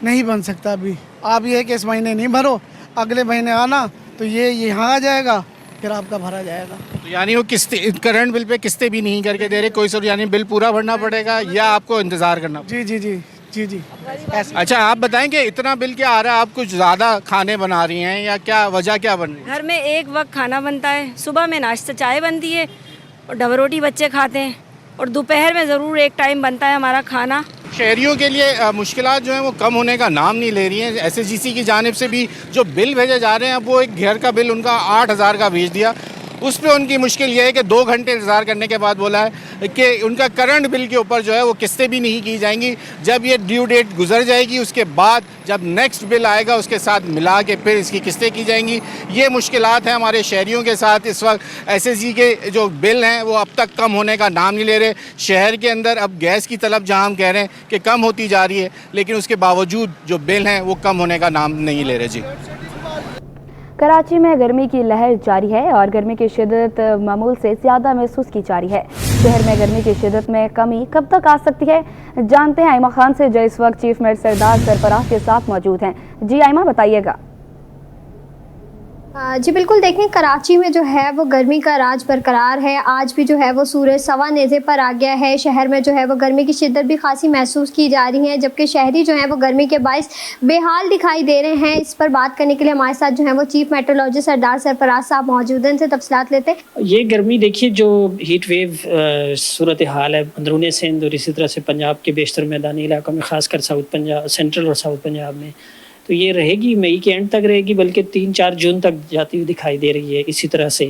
नहीं बन सकता, अभी आप ये है कि इस महीने नहीं भरो, अगले महीने आना तो ये यहाँ आ जाएगा, फिर आपका भरा जाएगा। तो यानी वो किस्तें करंट बिल पे किस्तें भी नहीं करके दे रहे कोई सर, यानी बिल पूरा भरना पड़ेगा या आपको इंतज़ार करना पड़ेगा? जी जी जी जी जी। अच्छा, आप बताएं कि इतना बिल क्या आ रहा है, आप कुछ ज़्यादा खाने बना रही हैं या क्या वजह क्या बन रही है? घर में एक वक्त खाना बनता है, सुबह में नाश्ता चाय बनती है और डबल रोटी बच्चे खाते हैं, और दोपहर में ज़रूर एक टाइम बनता है हमारा खाना। शहरियों के लिए मुश्किलात जो हैं वो कम होने का नाम नहीं ले रही हैं। SSGC की जानिब से भी जो बिल भेजे जा रहे हैं, अब वो एक घर का बिल उनका 8,000 का भेज दिया। उस पर उनकी मुश्किल ये है कि 2 घंटे इंतज़ार करने के बाद बोला है कि उनका करंट बिल के ऊपर जो है वो किस्तें भी नहीं की जाएंगी। जब ये ड्यू डेट गुजर जाएगी उसके बाद जब नेक्स्ट बिल आएगा उसके साथ मिला के फिर इसकी किस्तें की जाएंगी। ये मुश्किलात हैं हमारे शहरियों के साथ। इस वक्त SSG के जो बिल हैं वो अब तक कम होने का नाम नहीं ले रहे। शहर के अंदर अब गैस की तलब जहाँ हम कह रहे हैं कि कम होती जा रही है, लेकिन उसके बावजूद जो बिल हैं वो कम होने का नाम नहीं ले रहे। जी, कराची में गर्मी की लहर जारी है और गर्मी की शिद्दत मामूल से ज़्यादा महसूस की जा रही है। शहर में गर्मी की शिद्दत में कमी कब तक आ सकती है, जानते हैं आइमा खान से, जो इस वक्त चीफ मेयर सरदार सरफराज के साथ मौजूद हैं। जी आइमा, बताइएगा। जी बिल्कुल, देखें कराची में जो है वो गर्मी का राज बरकरार है। आज भी जो है वो सूरज सवा नेज़े पर आ गया है। शहर में जो है वो गर्मी की शिद्दत भी खासी महसूस की जा रही है, जबकि शहरी जो है वो गर्मी के बायस बेहाल दिखाई दे रहे हैं। इस पर बात करने के लिए हमारे साथ जो है वो चीफ मेट्रोलॉजिस्ट सरदार सरफराज साहब मौजूद हैं, इनसे तफसीलात लेते हैं। ये गर्मी देखिए, जो हीट वेव सूरत हाल है अंदरूनी सिंध और इसी तरह से पंजाब के बेशतर मैदानी इलाकों में, खासकर साउथ पंजाब, सेंट्रल और साउथ पंजाब में, तो ये रहेगी, मई के एंड तक रहेगी, बल्कि 3-4 जून तक जाती हुई दिखाई दे रही है। इसी तरह से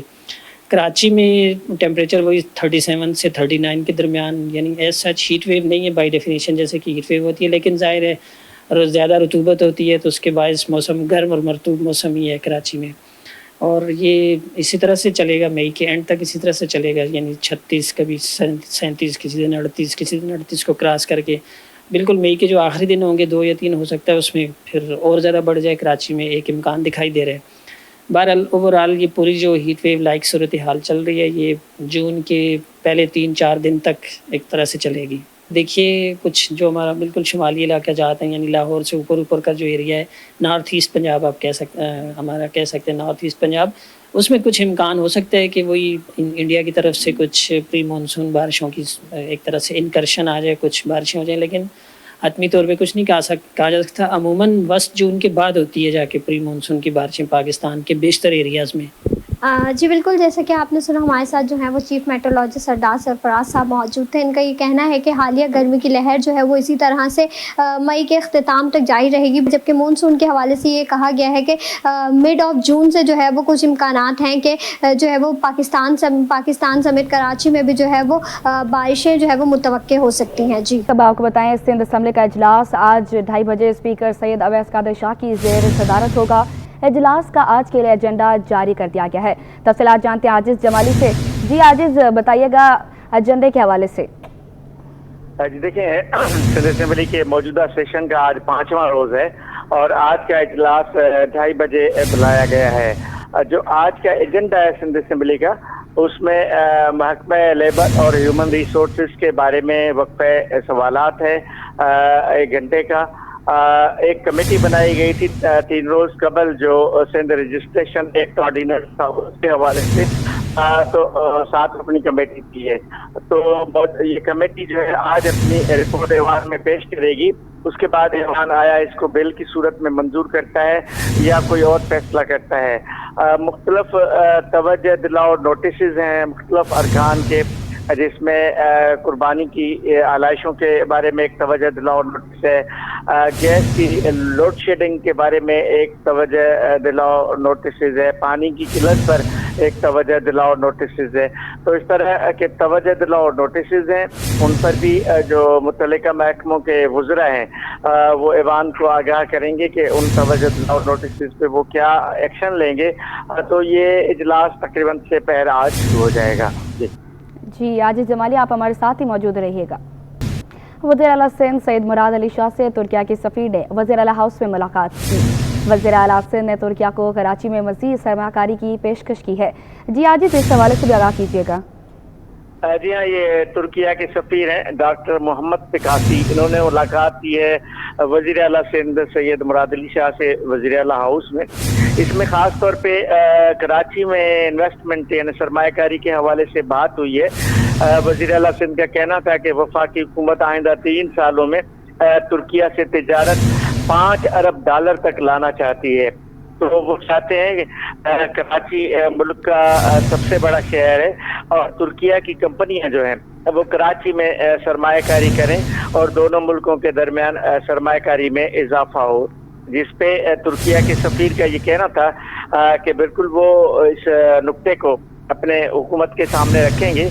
कराची में टेम्परेचर वही 37 से 39 के दरमियान, यानी एज सच हीट वेव नहीं है बाय डेफिनेशन जैसे कि हीट वेव होती है, लेकिन जाहिर है रोज़ ज़्यादा रतूबत होती है तो उसके बायस मौसम गर्म और मरतूब मौसम ही है कराची में, और ये इसी तरह से चलेगा मई के एंड तक, इसी तरह से चलेगा, यानी 36, कभी 37, किसी दिन 38, किसी दिन 38 को क्रॉस करके बिल्कुल मई के जो आखिरी दिन होंगे 2 या 3 हो सकता है उसमें फिर और ज़्यादा बढ़ जाए, कराची में एक इम्कान दिखाई दे रहा है। बहरहाल ओवरऑल ये पूरी जो हीट वेव लाइक सूरत हाल चल रही है ये जून के पहले 3-4 दिन तक एक तरह से चलेगी। देखिए, कुछ जो हमारा बिल्कुल शुमाली इलाका जाते हैं, यानी लाहौर से ऊपर का जो एरिया है, नॉर्थ ईस्ट पंजाब आप कह सकते हैं नॉर्थ ईस्ट पंजाब, उसमें कुछ इम्कान हो सकता है कि वही इंडिया की तरफ से कुछ प्री मानसून बारिशों की एक तरह से इनकर्शन आ जाए, कुछ बारिशें हो जाए, लेकिन हतमी तौर पे कुछ नहीं कहा जा सकता। अमूमन 20 जून के बाद होती है जाके प्री मानसून की बारिशें पाकिस्तान के बेशतर एरियाज़ में। जी बिल्कुल, जैसे कि आपने सुना हमारे साथ जो है वो चीफ मेट्रोलॉजिस्ट सरदार सरफराज साहब मौजूद थे। इनका ये कहना है कि हालिया गर्मी की लहर जो है वो इसी तरह से मई के अख्तिताम तक जारी रहेगी, जबकि मानसून के हवाले से ये कहा गया है कि मिड ऑफ जून से जो है वो कुछ इम्कानात हैं कि जो है वो पाकिस्तान समेत कराची में भी जो है वो बारिशें जो है वो मुतवक्के हो सकती हैं। जी अब आपको बताएं, सिंध असम्बली का इजलास आज 2:30 बजे स्पीकर सैयद अवैस कादर शाह की ज़ेर सदारत होगा। इजलास का आज के लिए एजेंडा जारी कर दिया गया है। तफसीलात जानते हैं आजिज़ जमाली से। जी आजिज़, बताइएगा एजेंडे के हवाले से। जी देखिए, सिंध असेंबली के मौजूदा सेशन का आज 5वां रोज है और आज का इजलास 2:30 बजे बुलाया गया है। जो आज का एजेंडा है सिंध असेंबली का, उसमें महकमा लेबर और ह्यूमन रिसोर्सेज के बारे में वक्फे सवालात है 1 घंटे का। एक कमेटी बनाई गई थी 3 रोज कबल जो सिंध रजिस्ट्रेशन एक्ट ऑर्डिनेंस था, उसके हवाले से तो 7 अपनी कमेटी थी है। तो ये कमेटी जो है आज अपनी रिपोर्ट ऐवान में पेश करेगी। उसके बाद ऐवान आया इसको बिल की सूरत में मंजूर करता है या कोई और फैसला करता है। मुख्तलफ तवज्जो दिलाओ नोटिस हैं मुख्तलफ अरकान के, जिसमें कुर्बानी की आलाइशों के बारे में एक तवज्जो दिलाओ नोटिस है, गैस की लोड शेडिंग के बारे में एक तवज्जो दिलाओ नोटिस है, पानी की किल्लत पर एक तवज्जो दिलाओ नोटिस है। तो इस तरह के तवज्जो दिलाओ नोटिस हैं, उन पर भी जो मुतल्लिका महकमों के वुज़रा हैं वो ऐवान को आगाह करेंगे कि उन तवज्जो दिलाओ नोटिस पे वो क्या एक्शन लेंगे। तो ये इजलास तकरीबन 6 पहर आज शुरू हो जाएगा। जी आजिज़ जमाली, आप हमारे साथ ही मौजूद रहिएगा। वज़ीर आला सिंध सैयद मुराद अली शाह से तुर्किया के सफ़ीर ने वज़ीर आला हाउस में मुलाकात की। वज़ीर आला सिंध ने तुर्किया को कराची में मज़ीद सरमाकारी की पेशकश की है। जी आजिज़, इस हवाले से भी आगाह कीजिएगा। जी हाँ, ये तुर्किया के सफ़ीर हैं डॉक्टर मोहम्मद पिकासी। इन्होंने मुलाकात की है वज़ीर आला सिंध सैयद मुराद अली शाह से वज़ीर आला हाउस में। इसमें ख़ास तौर पे कराची में इन्वेस्टमेंट यानी सरमायाकारी के हवाले से बात हुई है। वज़ीर आला सिंध का कहना था कि वफाकी हुकूमत आइंदा 3 सालों में तुर्किया से तिजारत $5 अरब तक लाना चाहती है। तो वो चाहते हैं कि कराची मुल्क का सबसे बड़ा शहर है और तुर्किया की कंपनियां जो हैं वो कराची में सरमायाकारी करें और दोनों मुल्कों के दरमियान सरमायाकारी में इजाफा हो, जिस पे तुर्किया के सफ़ीर का ये कहना था कि बिल्कुल वो इस नुक्ते को अपने हुकूमत के सामने रखेंगे।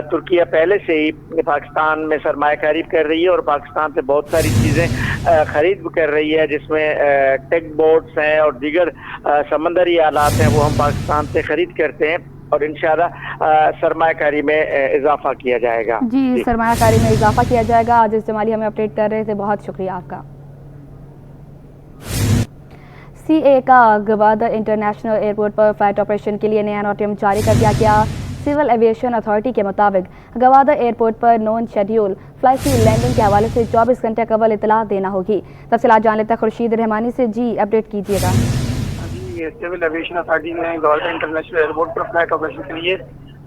तुर्किया पहले से ही पाकिस्तान में सरमायाकारी कर रही है और पाकिस्तान से बहुत सारी चीज़ें ख़रीद भी कर रही है, जिसमें टेक बोट्स हैं और दीगर समंदरी आलात हैं, वो हम पाकिस्तान से ख़रीद करते हैं और इंशाल्लाह सरमायाकारी में इजाफा किया जाएगा। जी सरमायाकारी में इजाफा किया जाएगा। आजिज़ जमाली हमें अपडेट कर रहे थे, बहुत शुक्रिया आपका। CA का गवादर इंटरनेशनल एयरपोर्ट पर फ्लाइट ऑपरेशन के लिए नया नोटिस जारी कर दिया गया। सिविल एविएशन अथॉरिटी के मुताबिक गवादर एयरपोर्ट पर नॉन शेड्यूल फ्लाइट की लैंडिंग के हवाले से 24 घंटे कबल इतला देना होगी। तफसीलात जान लेते हैं खुर्शीद रहमानी से। जी अपडेट कीजिएगा। सिविल एविएशन अथॉरिटी ने गवादर इंटरनेशनल एयरपोर्ट पर फ्लाइट ऑपरेशन के लिए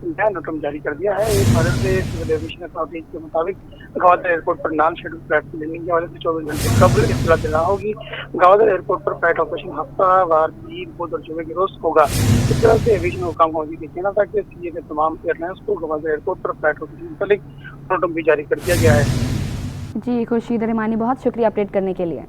नया नोटिस जारी कर दिया है। एक भारत से सिविल एविएशन अथॉरिटी के मुताबिक गवादर एयरपोर्ट पर नॉन शेड्यूल फ्लाइट की लैंडिंग के वजह से 24 घंटे कबल इत्तला देना होगी। गवादर एयरपोर्ट पर फ्लाइट ऑपरेशन हफ्तावार ईद, बुध और जुमे के रोज होगा। इस तरह से एविएशन हुकाम होगी कि कहना था कि सीए के तमाम एयरलाइंस को गवादर एयरपोर्ट पर फ्लाइट ऑपरेशन से मुतालिक नोटिस भी जारी कर दिया गया है। जी खुर्शीद रहमानी, बहुत शुक्रिया अपडेट करने के लिए।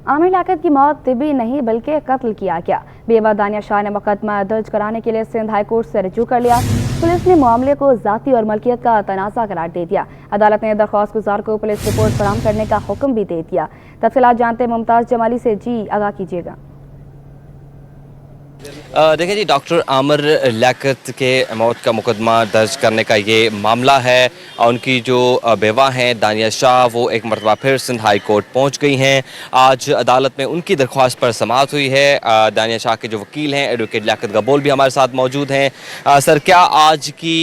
आमिर लियाकत की मौत तिबी नहीं बल्कि कत्ल किया गया। बेवा दानिया शाह ने मुकदमा दर्ज कराने के लिए सिंध हाई कोर्ट से रजू कर लिया। पुलिस ने मामले को जाती और मलकियत का तनाज़ा करार दे दिया। अदालत ने दरख्वास्त गुजार को पुलिस रिपोर्ट फराहम करने का हुक्म भी दे दिया। तफसीलात जानते मुमताज़ जमाली से। जी आगाह कीजिएगा। देखिए जी, डॉक्टर आमिर लियाकत के मौत का मुकदमा दर्ज करने का ये मामला है। उनकी जो बेवा हैं दानिया शाह, वो एक मरतबा फिर सिंध हाई कोर्ट पहुँच गई हैं। आज अदालत में उनकी दरख्वास्त पर समाअत हुई है। दानिया शाह के जो वकील हैं एडवोकेट लियाकत गबोल भी हमारे साथ मौजूद हैं। सर, क्या आज की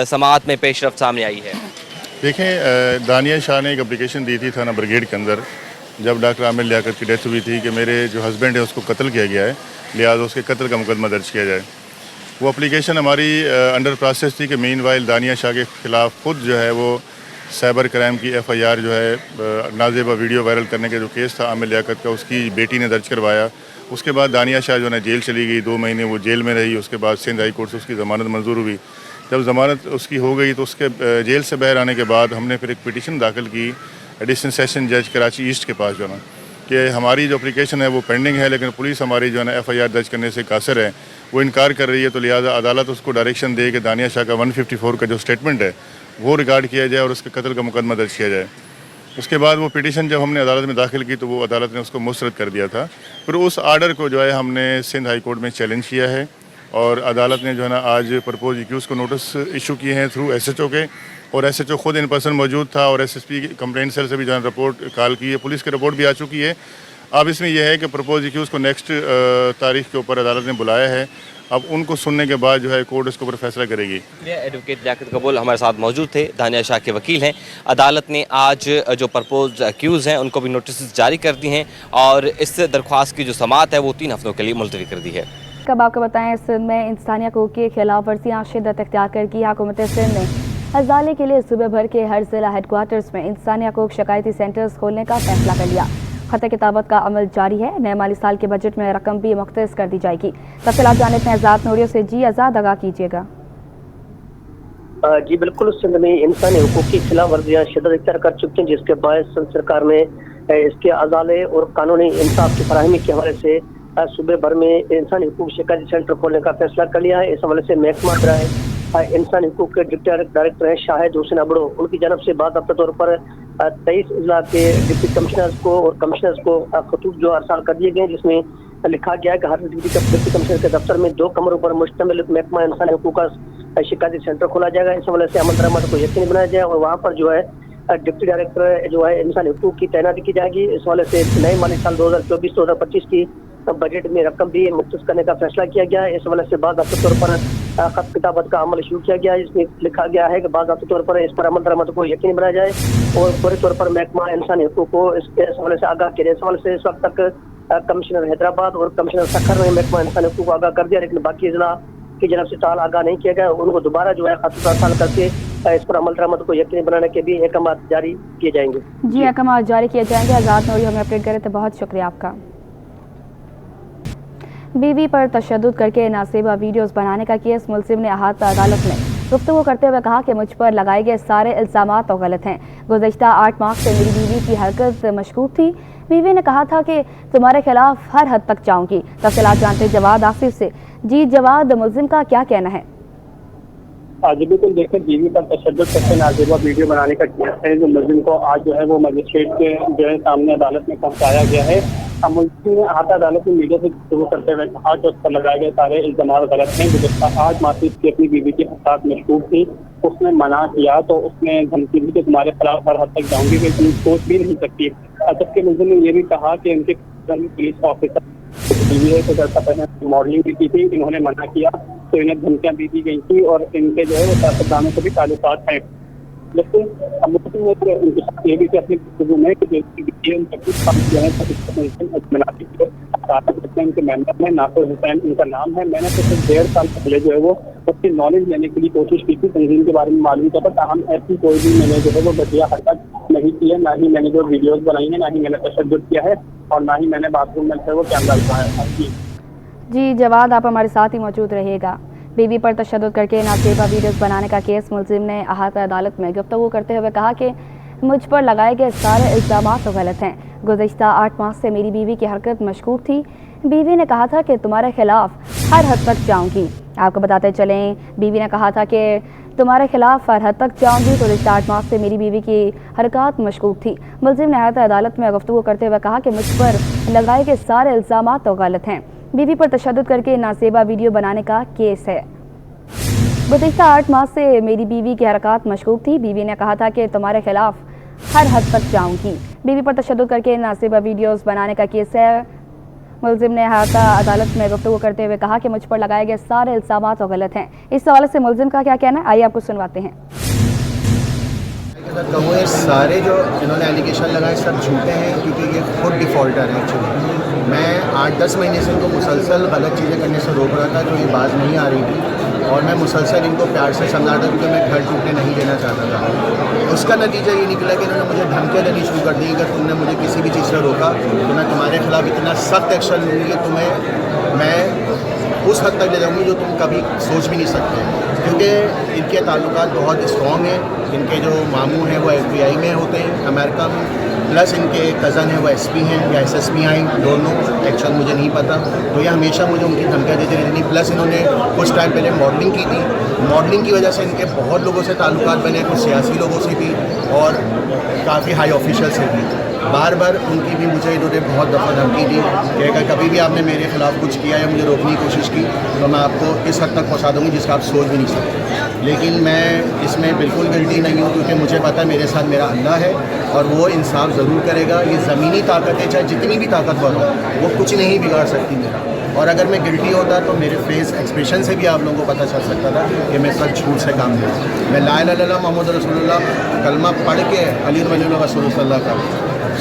समाअत में पेशरफ्त सामने आई है? देखें, दानिया शाह ने एक एप्लीकेशन दी थी थाना ब्रिगेड के अंदर, जब डॉक्टर आमिर लियाकत की डेथ हुई थी, कि मेरे जो हस्बैंड है उसको कत्ल किया गया है, लिहाजा उसके कत्ल का मुकदमा दर्ज किया जाए। वो एप्लीकेशन हमारी अंडर प्रोसेस थी कि मीन वाइल दानिया शाह के ख़िलाफ़ खुद जो है वो साइबर क्राइम की FIR जो है नाजेबा वीडियो वायरल करने के जो केस था आमिर लियाकत का, उसकी बेटी ने दर्ज करवाया उसके बाद दानिया शाह जो है जेल चली गई, 2 महीने वो जेल में रही। उसके बाद सिंध हाई कोर्ट से उसकी ज़मानत मंजूर हुई। जब ज़मानत उसकी हो गई तो उसके जेल से बाहर आने के बाद हमने फिर एक पिटीशन दाखिल की एडिशनल सेशन जज कराची ईस्ट के पास जो है ना, कि हमारी जो एप्लीकेशन है वो पेंडिंग है, लेकिन पुलिस हमारी जो है ना FIR दर्ज करने से कासिर है, वो इनकार कर रही है। तो लिहाजा अदालत उसको डायरेक्शन दे कि दानिया शाह का 154 का जो स्टेटमेंट है वो रिकॉर्ड किया जाए और उसके कत्ल का मुकदमा दर्ज किया जाए। उसके बाद वो पिटीशन जब हमने अदालत में दाखिल की तो वो अदालत ने उसको मुस्तरद कर दिया था। फिर उस आर्डर को जो है हमने सिंध हाई कोर्ट में चैलेंज किया है और अदालत ने जो है ना आज प्रपोज एक्यूज़ को नोटिस इशू किए हैं थ्रू SHO के, और SHO खुद इन पर्सन मौजूद था और SSP कंप्लेंट सेल से भी जो है रिपोर्ट कॉल की है, पुलिस की रिपोर्ट भी आ चुकी है। अब इसमें यह है कि प्रपोज एक्यूज़ को नेक्स्ट तारीख के ऊपर अदालत ने बुलाया है। अब उनको सुनने के बाद जो है कोर्ट इसके ऊपर फैसला करेगी। एडवोकेट लियाकत कबूल हमारे साथ मौजूद थे, दानिया शाह के वकील हैं। अदालत ने आज जो प्रपोज एक्यूज़ हैं उनको भी नोटिस जारी कर दी हैं और इस दरख्वास्त की जो समाअत है वो 3 हफ्तों के लिए मुलतवी कर दी है। कब आपको बताएं, सिंध में इंसानी हकूक़ की खिलाफ वर्जियाँ शिद्दत इख्तियार कर की। हुकूमत सिंध ने अजाले के लिए सूबे भर के हर जिला हेडक्वार्टर्स में इंसानी हकूक़ शिकायती सेंटर्स खोलने का फैसला कर लिया। खत किताबत का अमल जारी है। नए माली साल के बजट में रकम भी मुख्तस कर दी जाएगी। तफसीलात जानने में आज़ाद नूरियों से। जी आज़ाद, आगाह कीजिएगा। जी बिल्कुल, सिंध में इंसानी हकूक़ की खिलाफ वर्जियाँ शिद्दत इख्तियार कर चुकी हैं, जिसके बायस सिंध सरकार ने इसके अजाले और कानूनी इंसाफ की फराहमी के हवाले से सूबे भर में इंसानी हकूक़ शिकायती सेंटर खोलने का फैसला कर लिया है। इस हवाले से महकमा इंसानी हकूक़ के डिप्टी डायरेक्टर हैं शाहिद हुसैन अबड़ो, उनकी जानब से बाकायदा तौर पर 23 अजला के डिप्टी कमिश्नर्स को और कमिश्नर्स को खतूत जो अरसाल कर दिए गए, जिसमें लिखा गया है कि हर डिप्टी कमिश्नर के दफ्तर में 2 कमरों पर मुश्तमिल महकमा इंसानी हकूक़ का शिकायती सेंटर खोला जाएगा। इस हवाले से अमल दरामद को यकीनी बनाया जाए और वहाँ पर जो है डिप्टी डायरेक्टर जो है इंसानी हकूक़ की तैनाती की जाएगी। इस हवाले से नए माली साल 2024-2025 की बजट में रकम भी मुख्तस करने का फैसला किया गया है। इस हवाले से बाकायदा तौर पर खत किताबत का अमल शुरू किया गया है। इसमें लिखा गया है कि बाकायदा तौर पर इस पर अमल दरामद को यकीनी बनाया जाए और पूरे तौर पर महकमा इंसानी हकूक़ को इस हवाले से आगाह किया जाए। इस हवाले से इस वक्त तक कमिश्नर हैदराबाद और कमिश्नर सखर ने महकमा इंसानी हकूक़ को आगाह कर दिया, लेकिन बाकी जिला की जनब से ताल आगाह नहीं किया गया। उनको दोबारा जो है खत अरसाल करके इस पर अमल दरामद को यकीनी बनाने के भी अहकाम जारी किए जाएंगे। जी, अहकाम जारी किए जाएंगे। आज़ाद नूरी हमें अपडेट करे थे, बहुत शुक्रिया आपका। बीवी पर तशद्दुद करके नासेबा वीडियोस बनाने का केस मुलजिम ने अहाता अदालत में गुफ्तगू करते हुए कहा कि मुझ पर लगाए गए सारे इल्ज़ामात तो गलत हैं। गुज़श्ता 8 माह से मेरी बीवी की हरकत मशकूक थी। बीवी ने कहा था कि तुम्हारे खिलाफ हर हद तक जाऊंगी। तफसीलात जानते जवाद आसिफ से। जी जवाद, मुलजिम का क्या कहना है? आज बिल्कुल देखिए, बीवी पर तशद्दुद करके नाजेबा वीडियो बनाने का केस है जो मुलजिम को आज जो है वो मजिस्ट्रेट के जो है सामने अदालत में पहुंचाया गया है। मुलजिम ने अहाता अदालत में मीडिया से गुफ्तगू करते हुए कहा कि उस पर लगाए गए सारे इल्ज़ामात गलत हैं। गुज़श्ता 8 माह से उसकी अपनी बीवी की हरकत मशकूक थी। उसने मना किया तो उसने धमकी दी कि तुम्हारे खिलाफ हर हद तक जाऊंगी, कि तुम सोच भी नहीं सकती। जबकि मुलजिम ने यह भी कहा कि उनके पुलिस ऑफिसर बीवी है तो जैसा पहले मॉडलिंग भी की थी, इन्होंने मना किया तो इन्हें धमकियाँ भी दी गई थी और इनके जो है वो सियासतदानों से भी ताल्लुकात हैं। लेकिन मुलजिम ने उनके साथ ये भी अपनी गुफ्तगू में कि उनके मेंबर हैं, नासिर हुसैन उनका नाम है। मैंने तो सिर्फ 1.5 साल पहले जो है वो उसकी नॉलेज लेने के लिए कोशिश की थी, तंजीम के बारे में मालूम किया, पर ताहम ऐसी कोई भी मैंने जो है वो घटिया हरकत नहीं की है। ना ही मैंने जो वीडियोस बनाई है, ना ही मैंने तशद्दुद किया है और ना ही मैंने बाथरूम में वो कैमरा लगाया है। जी जवाद, आप हमारे साथ ही मौजूद रहिएगा। बीवी पर तशद्दुद करके नासेबा वीडियोस बनाने का केस मुलजिम ने अहाता अदालत में गुफ्तगू करते हुए कहा कि मुझ पर लगाए गए सारे इल्ज़ामात तो गलत हैं। गुज़श्ता 8 माह से मेरी बीवी की हरकत मशकूक थी। बीवी ने कहा था कि तुम्हारे खिलाफ हर हद तक जाऊंगी। आपको बताते चलें, बीवी ने कहा था कि तुम्हारे खिलाफ हर हद तक जाऊंगी। गुज़श्ता 8 माह से मेरी बीवी की हरकत मशकूक थी। मुलजिम ने अहाता अदालत में गुफ्तगू करते हुए कहा कि मुझ पर लगाए गए सारे इल्ज़ामात तो गलत हैं। बीवी पर तशद्दुद करके नासेबा वीडियो बनाने का केस है। गुज़श्ता 8 माह से मेरी बीवी की हरकत मशकूक थी। बीवी ने कहा था कि तुम्हारे खिलाफ हर हद तक जाऊंगी। बीवी पर तशद्दुद करके नासेबा वीडियोस बनाने का केस है। मुलजिम ने अहाता अदालत में गुफ्तगू करते हुए कहा कि मुझ पर लगाए गए सारे इल्ज़ामात तो गलत हैं। इस सवाल से मुलजिम का क्या कहना है, आइए आपको सुनवाते हैं। अगर कहूँ ये सारे जो इन्होंने एलिगेशन लगाए सब झूठे हैं, क्योंकि ये खुद डिफ़ॉल्टर है एक्चुअली। मैं 8-10 महीने से इनको मुसलसल गलत चीज़ें करने से रोक रहा था, जो ये बात नहीं आ रही थी, और मैं मुसलसल इनको प्यार से समझा था, क्योंकि मैं घर टूटने नहीं देना चाहता था। उसका नतीजा ये निकला कि इन्होंने मुझे धमकियाँ देनी शुरू कर दी, अगर तुमने मुझे किसी भी चीज़ से रोका तो मैं तुम्हारे खिलाफ़ इतना सख्त एक्शन लूँगी कि तुम्हें मैं उस हद तक ले जाऊँगी जो तुम कभी सोच भी नहीं सकते। क्योंकि इनके ताल्लुकात बहुत स्ट्रॉन्ग हैं। इनके जो मामू हैं वो FBI में होते हैं अमेरिका में, प्लस इनके कज़न हैं वो SP हैं या SSP हैं, दोनों एक्चुअल मुझे नहीं पता। तो ये हमेशा मुझे उनकी धमकियाँ देती रहती। प्लस इन्होंने कुछ टाइम पहले मॉडलिंग की थी, मॉडलिंग की वजह से इनके बहुत लोगों से ताल्लुकात बने, कुछ सियासी लोगों से भी और काफ़ी हाई ऑफिशियल से भी। बार बार उनकी भी मुझे इन्होंने बहुत दफ़ा धमकी दी कि अगर कभी भी आपने मेरे खिलाफ़ कुछ किया या मुझे रोकने की कोशिश की तो मैं आपको इस हद तक पहुंचा दूंगी जिसका आप सोच भी नहीं सकते। लेकिन मैं इसमें बिल्कुल गिल्टी नहीं हूँ, क्योंकि मुझे पता है मेरे साथ मेरा अल्लाह है और वो इंसाफ ज़रूर करेगा। ये ज़मीनी ताकतें चाहे जितनी भी ताकतवर हो, वो कुछ नहीं बिगाड़ सकती मेरा। और अगर मैं गिल्टी होता तो मेरे फेस एक्सप्रेशन से भी आप लोगों को पता चल सकता था कि मैं सच झूठ से काम नहीं हूँ। मैं ला इलाहा इल्लल्लाह मोहम्मद रसूलुल्लाह कलमा पढ़ के अली वली रसूलुल्लाह का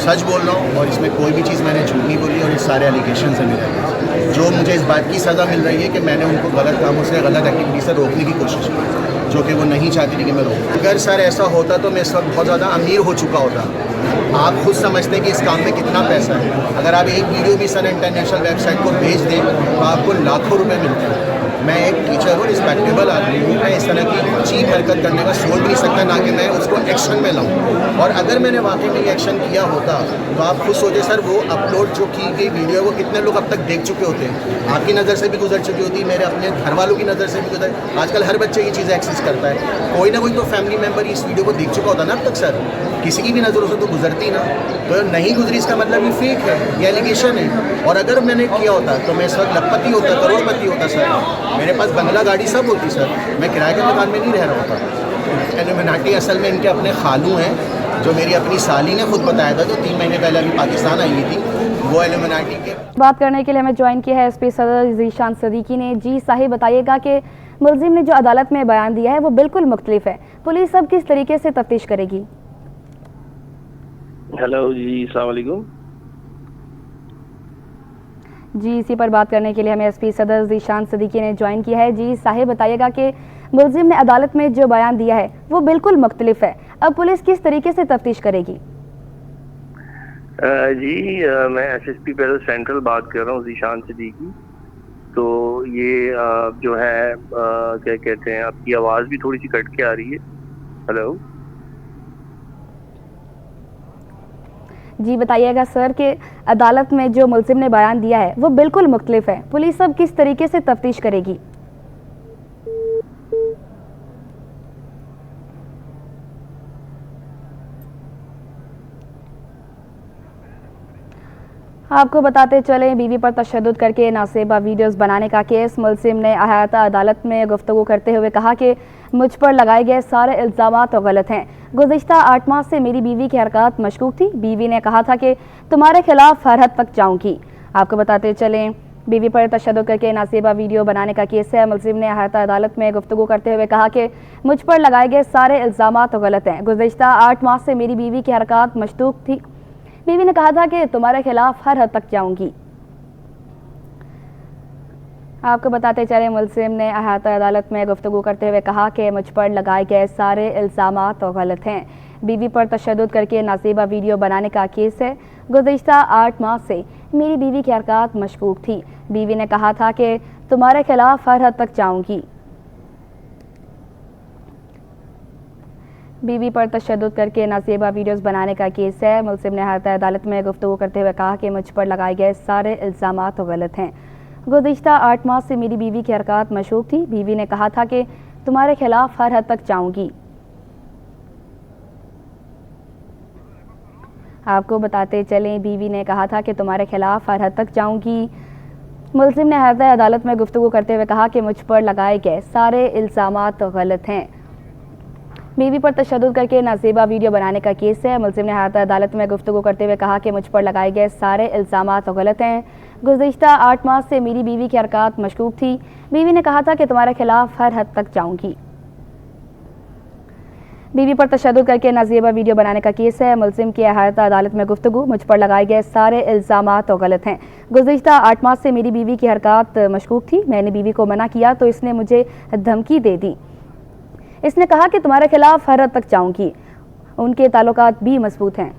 सच बोल रहा हूँ, और इसमें कोई भी चीज़ मैंने झूठ नहीं बोली, और ये सारे एलिगेशन से मिले। जो मुझे इस बात की सज़ा मिल रही है कि मैंने उनको गलत कामों से, गलत एक्टिविटी से रोकने की कोशिश की, जो कि वो नहीं चाहती थी कि मैं रोकूँ। अगर सर ऐसा होता तो मैं इस वक्त बहुत ज़्यादा अमीर हो चुका होता। आप खुद समझते हैं कि इस काम में कितना पैसा है। अगर आप एक वीडियो भी सर इंटरनेशनल वेबसाइट को भेज दें तो आपको लाखों रुपए मिलते हैं। मैं एक टीचर हूँ, रिस्पेक्टेबल आदमी हूँ, मैं इस तरह की चीप हरकत करने का सोच भी नहीं सकता, ना कि मैं उसको एक्शन में लाऊँ। और अगर मैंने वाकई में ये एक्शन किया होता तो आप खुद सोचें सर, वो अपलोड जो की गई वीडियो है वो कितने लोग अब तक देख चुके होते हैं। आपकी नज़र से भी गुजर चुकी होती, मेरे अपने घर वालों की नज़र से भी गुजर। आजकल हर बच्चे ये चीज़ें एक्सेस करता है, कोई ना कोई तो फैमिली मेम्बर इस वीडियो को देख चुका होता ना अब तक सर, किसी की भी नज़रों से तो गुजरती ना। तो नहीं गुजरी इसका मतलब ये फेक है, ये एलिगेशन है। और अगर मैंने किया होता तो मैं इस वक्त लखपति होता, करोड़पति होता सर, मेरे पास बंगला गाड़ी सब होती सर, मैं किराए के मकान में नहीं रह रहा होता। एलिमिनाटी असल में इनके अपने खालू हैं, जो मेरी अपनी साली ने खुद बताया था, जो 3 महीने पहले अभी पाकिस्तान आई हुई थी, वो एलिमिनाटी के। बात करने के लिए हमें ज्वाइन किया है SP सदर ज़ीशान सदीकी ने। जी साहिब, बताइएगा कि मुलजिम ने जो अदालत में बयान दिया है वो बिल्कुल मुख्तलिफ है, पुलिस अब किस तरीके से तफ्तीश करेगी? हेलो जी, अस्सलाम वालेकुम जी, इसी पर बात करने के लिए हमें SP सदर ज़ीशान सदीकी ने ज्वाइन किया है। जी साहिब, बताइएगा कि मुलजिम ने अदालत में जो बयान दिया है वो बिल्कुल मुख्तलिफ है, अब पुलिस किस तरीके से तफ्तीश करेगी? जी, मैं SSP पैरल सेंट्रल बात कर रहा हूँ, ज़ीशान सदीकी। तो ये जो है क्या कहते हैं, आपकी आवाज़ भी थोड़ी सी कट के आ रही है। हेलो जी, बताइएगा सर कि अदालत में जो मुलजिम ने बयान दिया है वो बिल्कुल मुख्तलिफ है, पुलिस अब किस तरीके से तफ्तीश करेगी? आपको बताते चलें, बीवी पर तशद्दुद करके नासेबा वीडियोस बनाने का केस। मुलजिम ने अहाता अदालत में गुफ्तगू करते हुए कहा कि मुझ पर लगाए गए सारे इल्ज़ामात गलत हैं। गुज़िश्ता 8 माह से मेरी बीवी की हरकत मशकूक थी। बीवी ने कहा था कि तुम्हारे खिलाफ हर हद तक जाऊँगी। आपको बताते चलें, बीवी पर तशद्दुद करके नासेबा वीडियो बनाने का केस है। मुलजिम ने अहाता अदालत में गुफ्तगू करते हुए कहा कि मुझ पर लगाए गए सारे इल्ज़ामात गलत हैं। गुज़िश्ता 8 माह से मेरी बीवी की हरकत मशकूक थी। बीवी ने कहा था कि तुम्हारे खिलाफ हर हद तक जाऊंगी। आपको बताते चले, मुलजिम ने अहाता अदालत में गुफ्तगू करते हुए कहा कि मुझ पर लगाए गए सारे इल्ज़ामात गलत हैं। बीवी पर तशद्दुद करके नासेबा वीडियो बनाने का केस है। गुज़िश्ता 8 माह से मेरी बीवी की हरकत मशकूक थी। बीवी ने कहा था कि तुम्हारे खिलाफ हर हद तक जाऊंगी। बीवी पर तशद्दुद करके नासेबा वीडियोस बनाने का केस है। मुलजिम ने अहाता अदालत में गुफ्तगू करते हुए कहा कि मुझ पर लगाए गए सारे इल्ज़ामात गलत हैं। गुज़िश्ता 8 माह से मेरी बीवी की हरकत मशकूक थी। बीवी ने कहा था कि तुम्हारे खिलाफ हर हद तक जाऊंगी। आपको बताते चलें, बीवी ने कहा था कि तुम्हारे खिलाफ हर हद तक जाऊंगी। मुलजिम ने अहाता अदालत में गुफ्तगू करते हुए कहा कि मुझ पर लगाए गए सारे इल्ज़ामात गलत हैं। बीवी पर तशद्दुद करके नासेबा वीडियो बनाने का केस है। मुलजिम ने अहाता अदालत में गुफ्तगू करते हुए कहा कि मुझ पर लगाए गए सारे इल्ज़ामात गलत हैं। गुज़िश्ता 8 माह से मेरी बीवी की हरकत मशकूक थी। बीवी ने कहा था कि तुम्हारे खिलाफ हर हद तक जाऊंगी। बीवी पर तशद्दुद करके नाजेबा वीडियो बनाने का केस है। मुलजिम की अहाता अदालत में गुफ्तगू, मुझ पर लगाए गए सारे इल्ज़ामात तो गलत हैं। गुज़िश्ता 8 माह से मेरी बीवी की हरकत मशकूक थी। मैंने बीवी को मना किया तो इसने मुझे धमकी दे दी। इसने कहा कि तुम्हारे खिलाफ हर हद तक जाऊंगी। उनके ताल्लुकात भी मजबूत हैं।